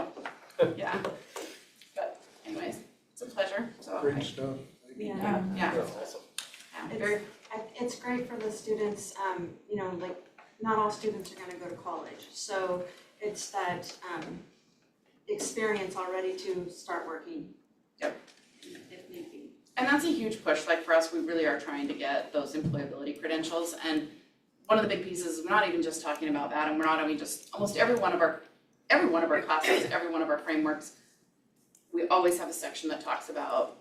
yeah. But anyways, it's a pleasure, so. Great stuff. Yeah. Yeah. It's, Very, it's great for the students, you know, like, not all students are gonna go to college, so it's that, experience already to start working. Yep. If need be. and that's a huge push, like for us, we really are trying to get those employability credentials, and one of the big pieces, we're not even just talking about that, and we're not even just, almost every one of our classes, every one of our frameworks, we always have a section that talks about,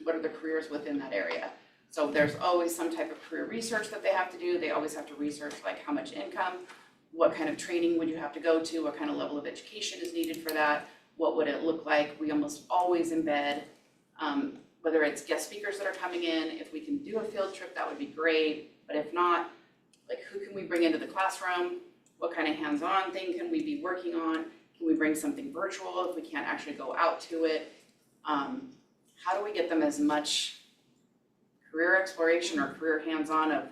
what are the careers within that area. So there's always some type of career research that they have to do, they always have to research like how much income, what kind of training would you have to go to, what kind of level of education is needed for that, what would it look like, we almost always embed, whether it's guest speakers that are coming in, if we can do a field trip, that would be great, but if not, like who can we bring into the classroom, what kind of hands-on thing can we be working on, can we bring something virtual if we can't actually go out to it, how do we get them as much career exploration or career hands-on of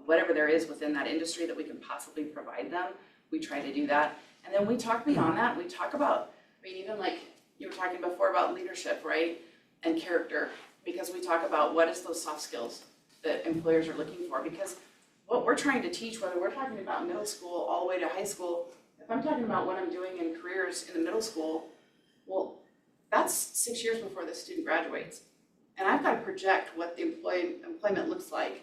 whatever there is within that industry that we can possibly provide them. We try to do that. And then we talk beyond that. We talk about, I mean, even like you were talking before about leadership, right? And character, because we talk about what is those soft skills that employers are looking for. Because what we're trying to teach, whether we're talking about middle school all the way to high school, if I'm talking about what I'm doing in careers in the middle school, well, that's 6 years before the student graduates. And I've got to project what the employment looks like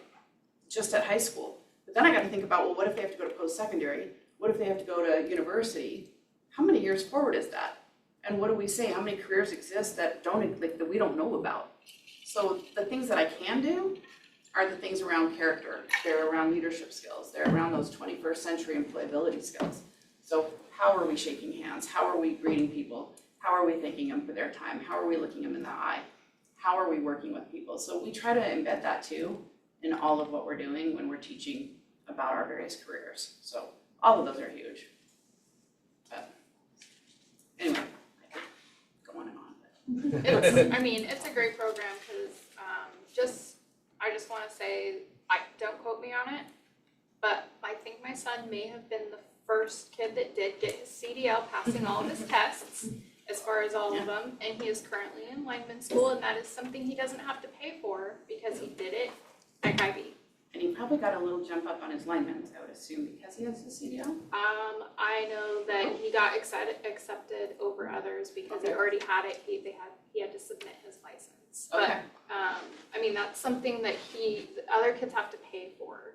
just at high school. But then I got to think about, well, what if they have to go to post-secondary? What if they have to go to university? How many years forward is that? And what do we say? How many careers exist that that we don't know about? So the things that I can do are the things around character. They're around leadership skills. They're around those 21st century employability skills. So how are we shaking hands? How are we greeting people? How are we thanking them for their time? How are we looking them in the eye? How are we working with people? So we try to embed that too in all of what we're doing when we're teaching about our various careers. So all of those are huge. But anyway, I could go on and on. It's a great program because I just want to say, don't quote me on it, but I think my son may have been the first kid that did get his CDL, passing all of his tests as far as all of them, and he is currently in lineman school, and that is something he doesn't have to pay for because he did it at IB. And he probably got a little jump up on his lineman's, I would assume, because he has his CDL? I know that he got accepted over others because he already had it, he had to submit his license. Okay. But, that's something that the other kids have to pay for,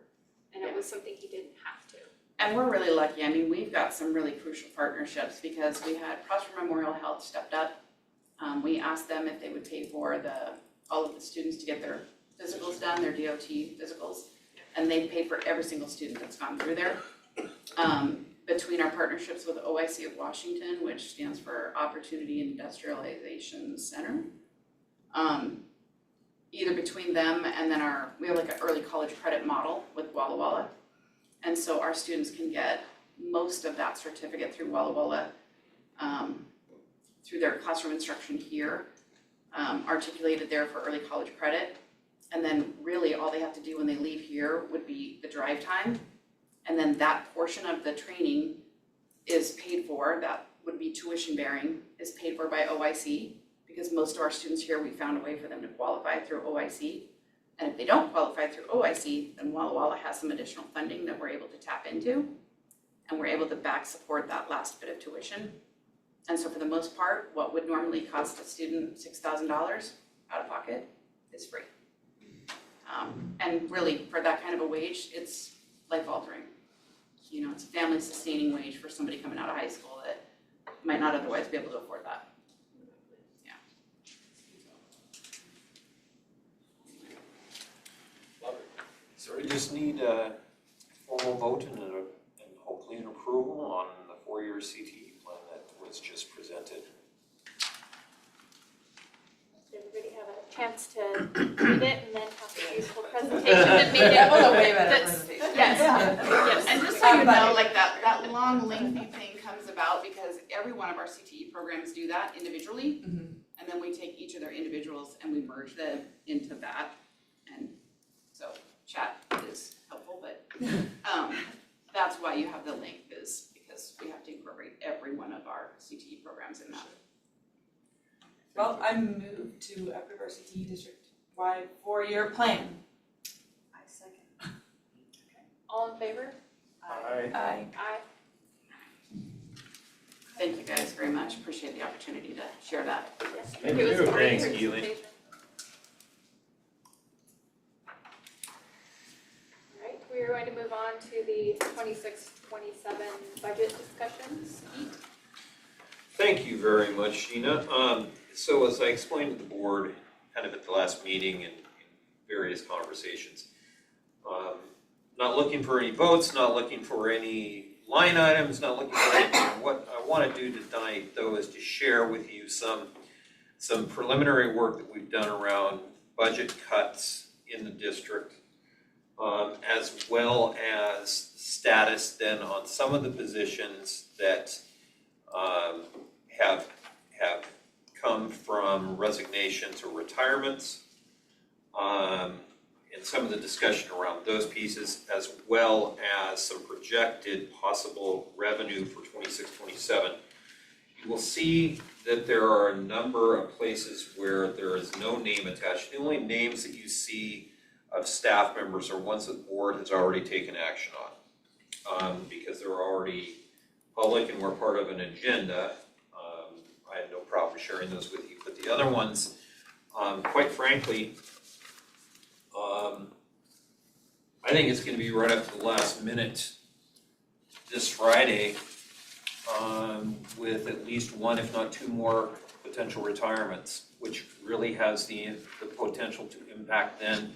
and it was something he didn't have to. And we're really lucky. I mean, we've got some really crucial partnerships because we had Prosper Memorial Health stepped up. We asked them if they would pay for all of the students to get their physicals done, their DOT physicals, and they paid for every single student that's gone through there. Between our partnerships with OIC of Washington, which stands for Opportunity Industrialization Center, either between them and then we have like an early college credit model with Walla Walla. And so our students can get most of that certificate through Walla Walla, through their classroom instruction here, articulated there for early college credit. And then really all they have to do when they leave here would be the drive time. And then that portion of the training is paid for, that would be tuition bearing, is paid for by OIC, because most of our students here, we found a way for them to qualify through OIC. And if they don't qualify through OIC, then Walla Walla has some additional funding that we're able to tap into, and we're able to back support that last bit of tuition. And so for the most part, what would normally cost a student $6,000 out of pocket is free. And really, for that kind of a wage, it's life-altering. It's a family-sustaining wage for somebody coming out of high school that might not otherwise be able to afford that. Love it. We just need a formal vote and hopefully an approval on the 4-year CTE plan that was just presented. Did everybody have a chance to read it and then have a useful presentation that made it? That was a way better that's- presentation. Yes, Yes, and just so you know, like that long lengthy thing comes about because every one of our CTE programs do that individually. And then we take each of their individuals and we merge them into that. And so chat is helpful, but that's why you have the length is because we have to incorporate every one of our CTE programs in that. Well, I move to approve our CTE district-wide 4-year plan. I second. All in favor? Aye. Aye. Aye. Thank you guys very much. Appreciate the opportunity to share that. Yes, Thank it was you. a great Thanks, Keely. presentation. All right, we are going to move on to the 26-27 budget discussions. Thank you very much, Sheena. So as I explained to the board kind of at the last meeting and in various conversations, not looking for any votes, not looking for any line items, not looking for anything. What I want to do tonight, though, is to share with you some preliminary work that we've done around budget cuts in the district, as well as status then on some of the positions that have come from resignations or retirements, and some of the discussion around those pieces, as well as some projected possible revenue for 26-27. You will see that there are a number of places where there is no name attached. The only names that you see of staff members are ones that the board has already taken action on, because they're already public and we're part of an agenda. I have no problem sharing those with you, but the other ones, quite frankly, I think it's going to be right up to the last minute this Friday, with at least one, if not two more potential retirements, which really has the potential to impact then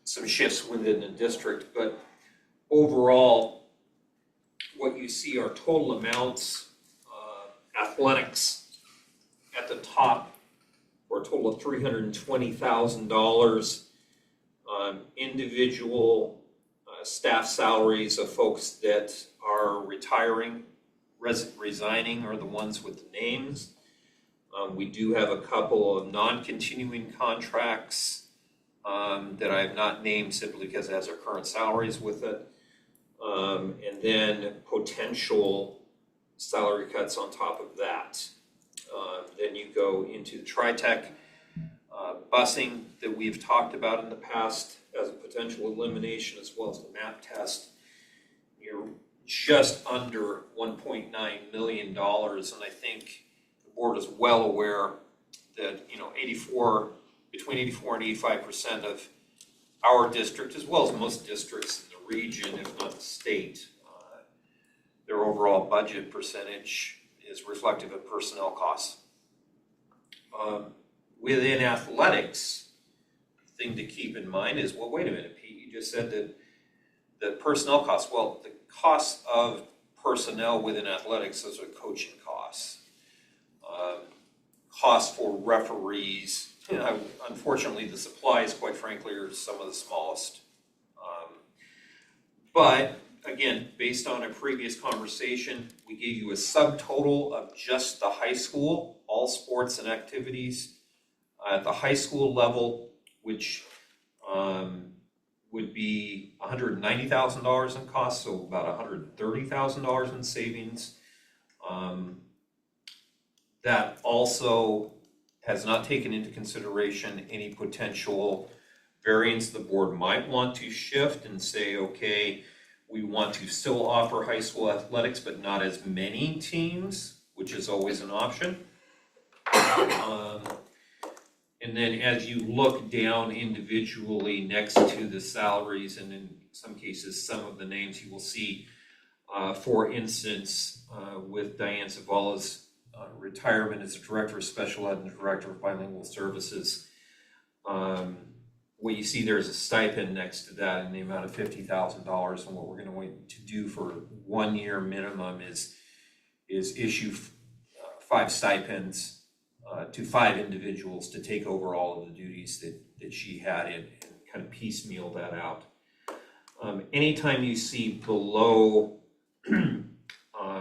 some shifts within the district. But overall, what you see are total amounts. Athletics at the top for a total of $320,000. Individual staff salaries of folks that are retiring, resigning are the ones with the names. We do have a couple of non-continuing contracts that I have not named simply because it has our current salaries with it. And then potential salary cuts on top of that. Then you go into the TriTech busing that we've talked about in the past as a potential elimination, as well as the MAP test. You're just under $1.9 million, and I think the board is well aware that between 84 and 85% of our district, as well as most districts in the region, if not the state, their overall budget percentage is reflective of personnel costs. Within athletics, the thing to keep in mind is, well, wait a minute, Pete, you just said that the personnel costs. Well, the costs of personnel within athletics, those are coaching costs. Costs for referees. Unfortunately, the supplies, quite frankly, are some of the smallest. But again, based on a previous conversation, we gave you a subtotal of just the high school, all sports and activities at the high school level, which would be $190,000 in costs, so about $130,000 in savings. That also has not taken into consideration any potential variance the board might want to shift and say, okay, we want to still offer high school athletics, but not as many teams, which is always an option. And then as you look down individually next to the salaries, and in some cases, some of the names you will see, for instance, with Diane Zavala's retirement as a director of special ed and director of bilingual services, what you see there is a stipend next to that in the amount of $50,000. And what we're going to do for 1 year minimum is issue 5 stipends to 5 individuals to take over all of the duties that she had and kind of piecemeal that out. Anytime you see below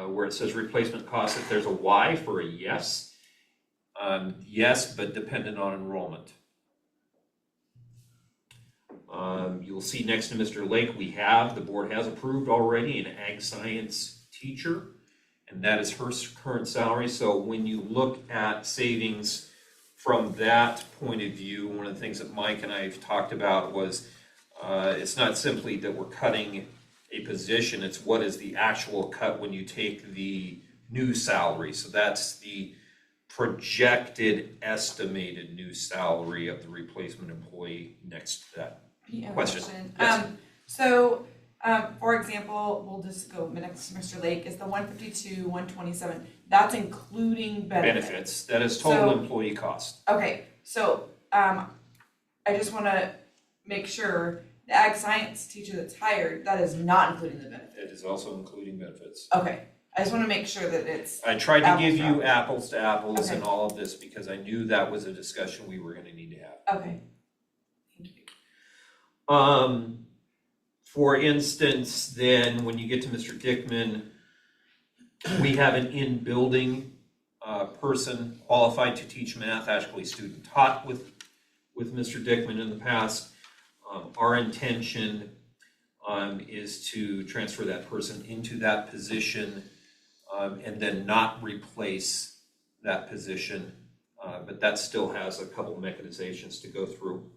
where it says replacement cost, if there's a Y for a yes, yes, but dependent on enrollment. You'll see next to Mr. Lake, the board has approved already an ag science teacher, and that is her current salary. So when you look at savings from that point of view, one of the things that Mike and I have talked about was it's not simply that we're cutting a position, it's what is the actual cut when you take the new salary. So that's the projected estimated new salary of the replacement employee next to that. Question. Yes. For example, we'll just go next to Mr. Lake, is the 152, 127, that's including benefits? That is total employee cost. Okay, so I just want to make sure the ag science teacher that's hired, that is not including the benefits. It is also including benefits. Okay, I just want to make sure that it's. I tried to give you apples to apples in all of this because I knew that was a discussion we were going to need to have. Okay. For instance, then when you get to Mr. Dickman, we have an in-building person qualified to teach math, actually student taught with Mr. Dickman in the past. Our intention is to transfer that person into that position and then not replace that position, but that still has a couple mechanizations to go through.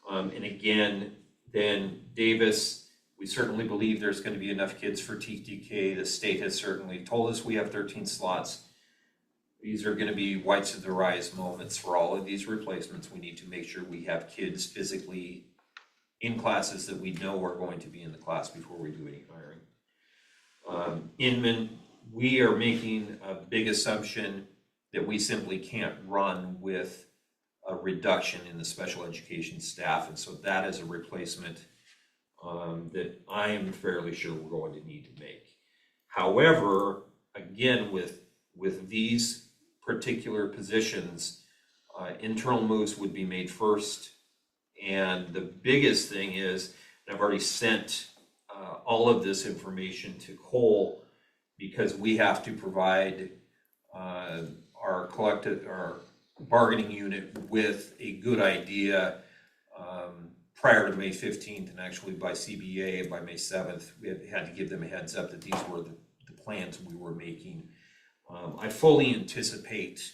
And again, then Davis, we certainly believe there's going to be enough kids for TTK. The state has certainly told us we have 13 slots. These are going to be whites of the rise moments for all of these replacements. We need to make sure we have kids physically in classes that we know are going to be in the class before we do any hiring. Inman, we are making a big assumption that we simply can't run with a reduction in the special education staff, and so that is a replacement that I am fairly sure we're going to need to make. However, again, with these particular positions, internal moves would be made first, and the biggest thing is, and I've already sent all of this information to Cole because we have to provide our bargaining unit with a good idea prior to May 15th, and actually by CBA by May 7th, we had to give them a heads up that these were the plans we were making. I fully anticipate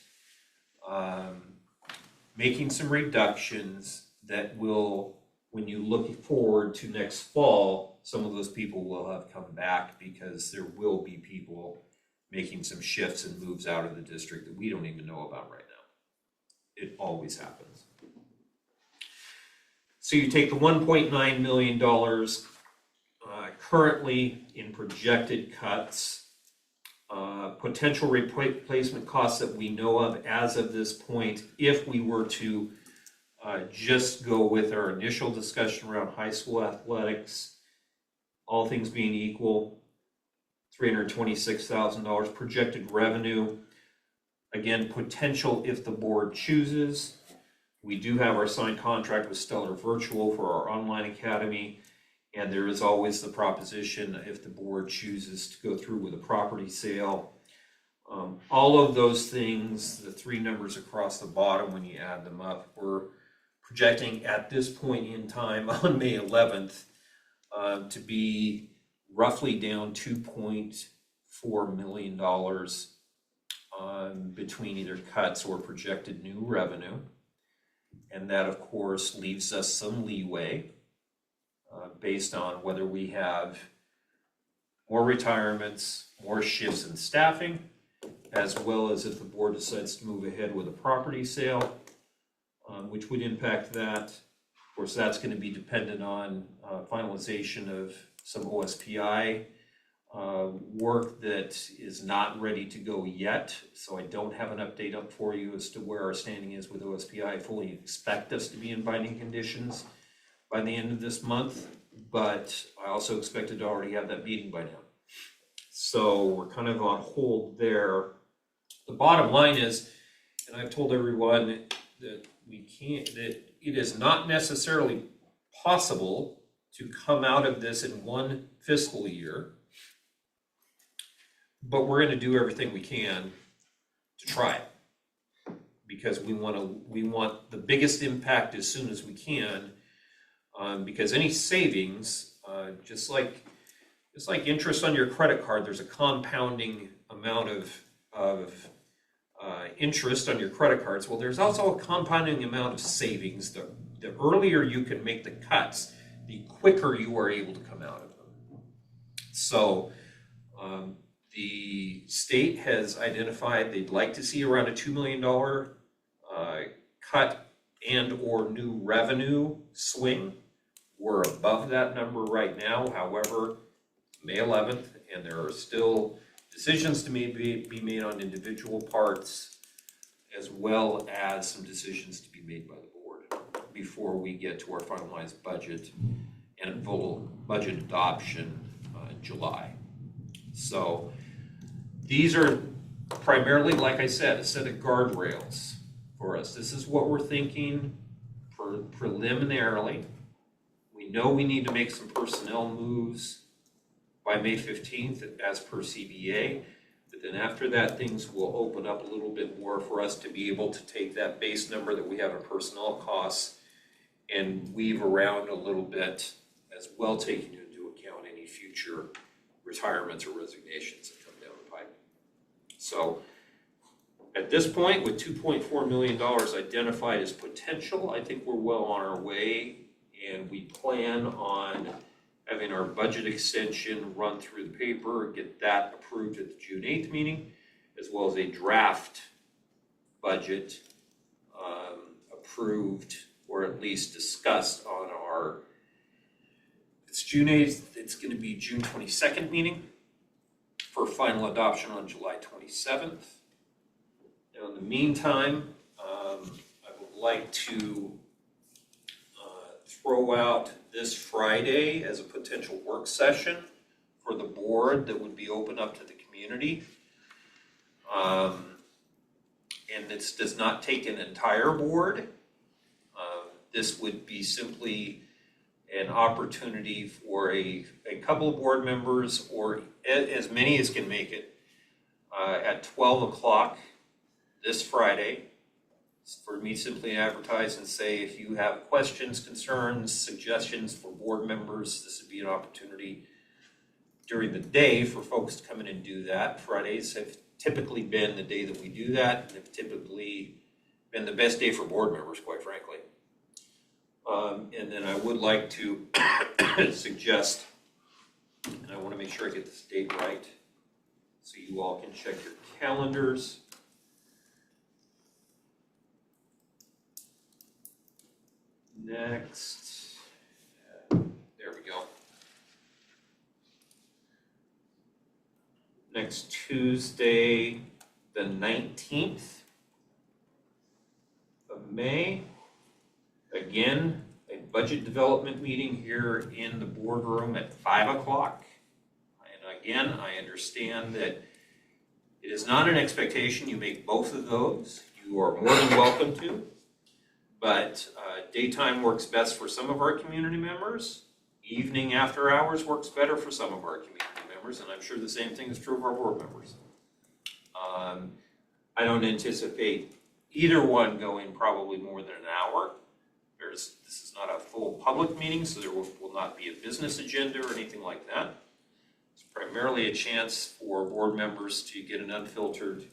making some reductions that will, when you look forward to next fall, some of those people will have come back because there will be people making some shifts and moves out of the district that we don't even know about right now. It always happens. So you take the $1.9 million currently in projected cuts, potential replacement costs that we know of as of this point, if we were to just go with our initial discussion around high school athletics, all things being equal, $326,000 projected revenue. Again, potential if the board chooses. We do have our signed contract with Stellar Virtual for our online academy, and there is always the proposition if the board chooses to go through with a property sale. All of those things, the 3 numbers across the bottom, when you add them up, we're projecting at this point in time on May 11th to be roughly down $2.4 million between either cuts or projected new revenue. And that, of course, leaves us some leeway based on whether we have more retirements, more shifts in staffing, as well as if the board decides to move ahead with a property sale, which would impact that. Of course, that's going to be dependent on finalization of some OSPI work that is not ready to go yet, so I don't have an update up for you as to where our standing is with OSPI. I fully expect us to be in binding conditions by the end of this month, but I also expected to already have that meeting by now. So we're kind of on hold there. The bottom line is, and I've told everyone that that it is not necessarily possible to come out of this in one fiscal year, but we're gonna do everything we can to try it. Because we want the biggest impact as soon as we can, because any savings, just like interest on your credit card, there's a compounding amount of interest on your credit cards. Well, there's also a compounding amount of savings. The earlier you can make the cuts, the quicker you are able to come out of them. So the state has identified they'd like to see around a $2 million cut and or new revenue swing. We're above that number right now, however, May 11th, and there are still decisions to be made on individual parts, as well as some decisions to be made by the board before we get to our finalized budget and full budget adoption in July. So these are primarily, like I said, a set of guardrails for us. This is what we're thinking preliminarily. We know we need to make some personnel moves by May 15th as per CBA, but then after that, things will open up a little bit more for us to be able to take that base number that we have in personnel costs and weave around a little bit, as well taking into account any future retirements or resignations that come down the pipe. So at this point, with $2.4 million identified as potential, I think we're well on our way, and we plan on having our budget extension run through the paper, get that approved at the June 8th meeting, as well as a draft budget approved or at least discussed on our, it's June 8th, it's going to be June 22nd meeting for final adoption on July 27th. Now, in the meantime, I would like to throw out this Friday as a potential work session for the board that would be open up to the community. And this does not take an entire board. This would be simply an opportunity for a couple of board members, or as many as can make it, at 12 o'clock this Friday, for me simply to advertise and say, if you have questions, concerns, suggestions for board members, this would be an opportunity during the day for folks to come in and do that. Fridays have typically been the day that we do that, and have typically been the best day for board members, quite frankly. And then I would like to suggest, and I want to make sure I get this date right, so you all can check your calendars. Next, there we go. Next Tuesday, the 19th of May. Again, a budget development meeting here in the boardroom at 5 o'clock. And again, I understand that it is not an expectation you make both of those. You are more than welcome to. But daytime works best for some of our community members. Evening after hours works better for some of our community members, and I'm sure the same thing is true of our board members. I don't anticipate either one going probably more than an hour. This is not a full public meeting, so there will not be a business agenda or anything like that. It's primarily a chance for board members to get an unfiltered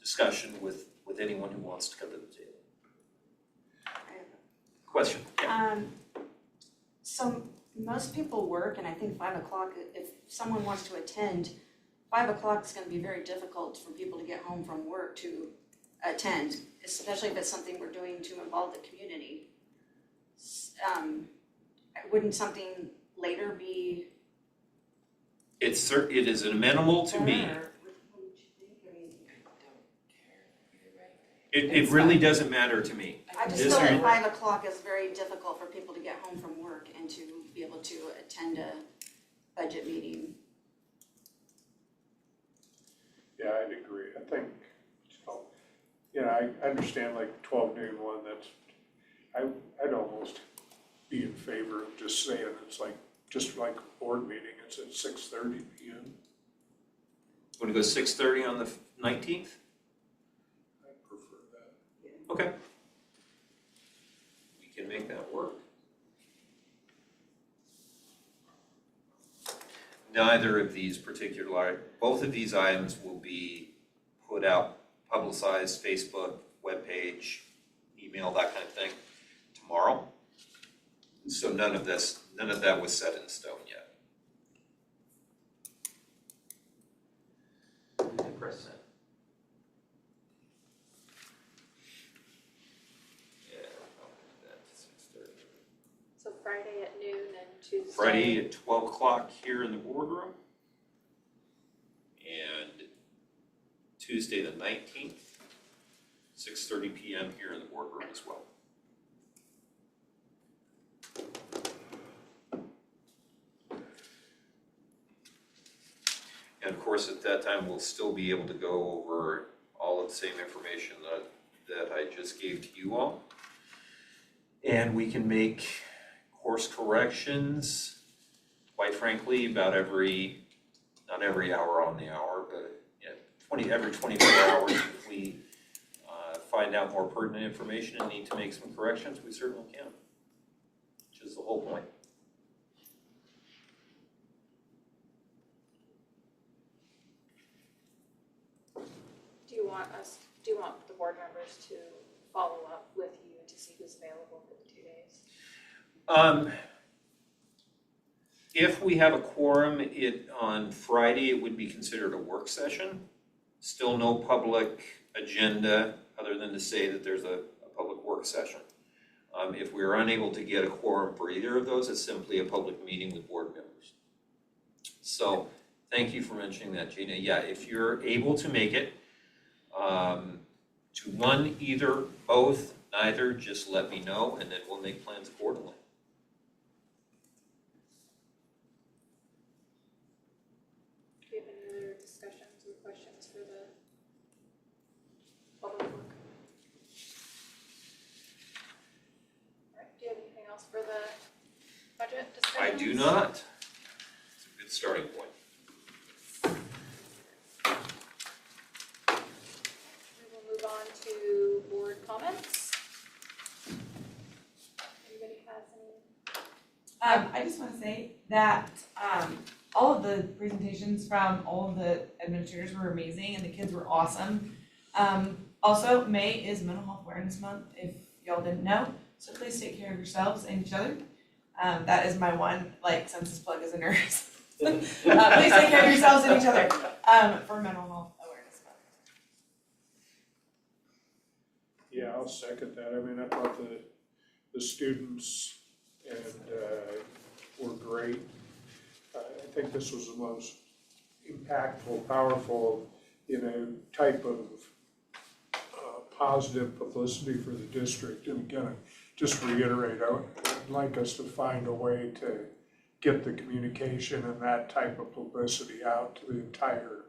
discussion with anyone who wants to come to the table. Question? Yeah. So most people work, and I think 5 o'clock, if someone wants to attend, 5 o'clock is going to be very difficult for people to get home from work to attend, especially if it's something we're doing to involve the community. Wouldn't something later be? It is amenable to me. It really doesn't matter to me. I just This feel or- that 5 o'clock is very difficult for people to get home from work and to be able to attend a budget meeting. Yeah, I'd agree. I think, so, you know, I understand like 12 noon one, I'd almost be in favor of just saying it's like, just like a board meeting, it's at 6:30 p.m. Want to go 6:30 on the 19th? I prefer that. Okay. We can make that work. Neither of these both of these items will be put out, publicized, Facebook, webpage, email, that kind of thing, tomorrow. So none of that was set in stone yet. Press send. Yeah, I'll do that to 6:30. So Friday at noon and Tuesday. Friday at 12 o'clock here in the boardroom. And Tuesday the 19th, 6:30 p.m. here in the boardroom as well. And of course, at that time, we'll still be able to go over all of the same information that I just gave to you all. And we can make course corrections, quite frankly, about not every hour on the hour, but every 24 hours, if we find out more pertinent information and need to make some corrections, we certainly can, which is the whole point. Do you want the board members to follow up with you to see who's available for the 2 days? If we have a quorum, on Friday, it would be considered a work session. Still no public agenda, other than to say that there's a public work session. If we are unable to get a quorum for either of those, it's simply a public meeting with board members. So, thank you for mentioning that, Gina. Yeah, if you're able to make it, to one, either, both, neither, just let me know, and then we'll make plans accordingly. Do you have any other discussions or questions for the public work? All right, do you have anything else for the budget discussion? I do not. It's a good starting point. We will move on to board comments. Anybody has any? I just want to say that all of the presentations from all of the administrators were amazing and the kids were awesome. Also, May is Mental Health Awareness Month, if y'all didn't know, so please take care of yourselves and each other. That is my one census plug as a nurse. Please take care of yourselves and each other for Mental Health Awareness Month. Yeah, I'll second that. I mean, I thought the students were great. I think this was the most impactful, powerful, type of positive publicity for the district. And again, just reiterate, I would like us to find a way to get the communication and that type of publicity out to the entire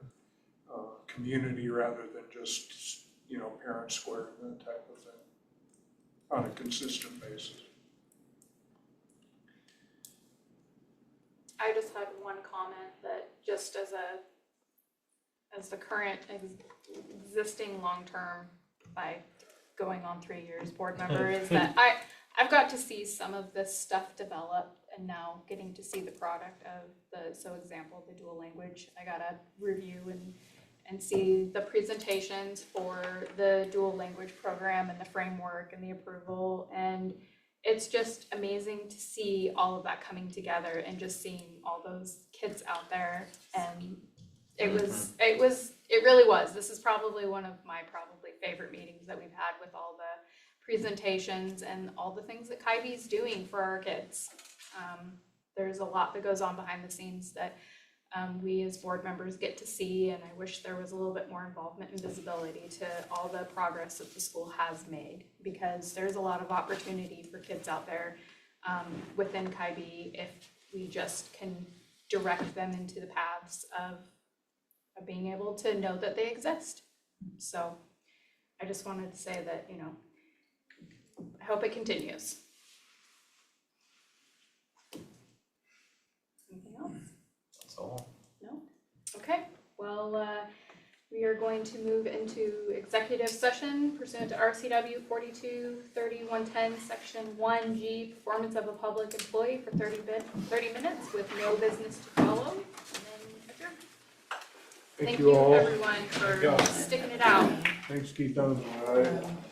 community rather than just, Parent Square and that type of thing on a consistent basis. I just had one comment that just as the current existing long-term, by going on 3 years, board member, is that I've got to see some of this stuff develop and now getting to see the product of example, the dual language. I got to review and see the presentations for the dual language program and the framework and the approval, and it's just amazing to see all of that coming together and just seeing all those kids out there. And it really was. This is probably one of my favorite meetings that we've had with all the presentations and all the things that Kaibi's doing for our kids. There's a lot that goes on behind the scenes that we as board members get to see, and I wish there was a little bit more involvement and visibility to all the progress that the school has made, because there's a lot of opportunity for kids out there within KIB if we just can direct them into the paths of being able to know that they exist. So I just wanted to say that, you know, I hope it continues. Anything else? That's all. No? Okay, well, we are going to move into executive session pursuant to RCW 42-3110, section 1G, performance of a public employee for 30 minutes with no business to follow, and then adjourn. Thank you all. everyone for sticking it out. Thanks, Keith.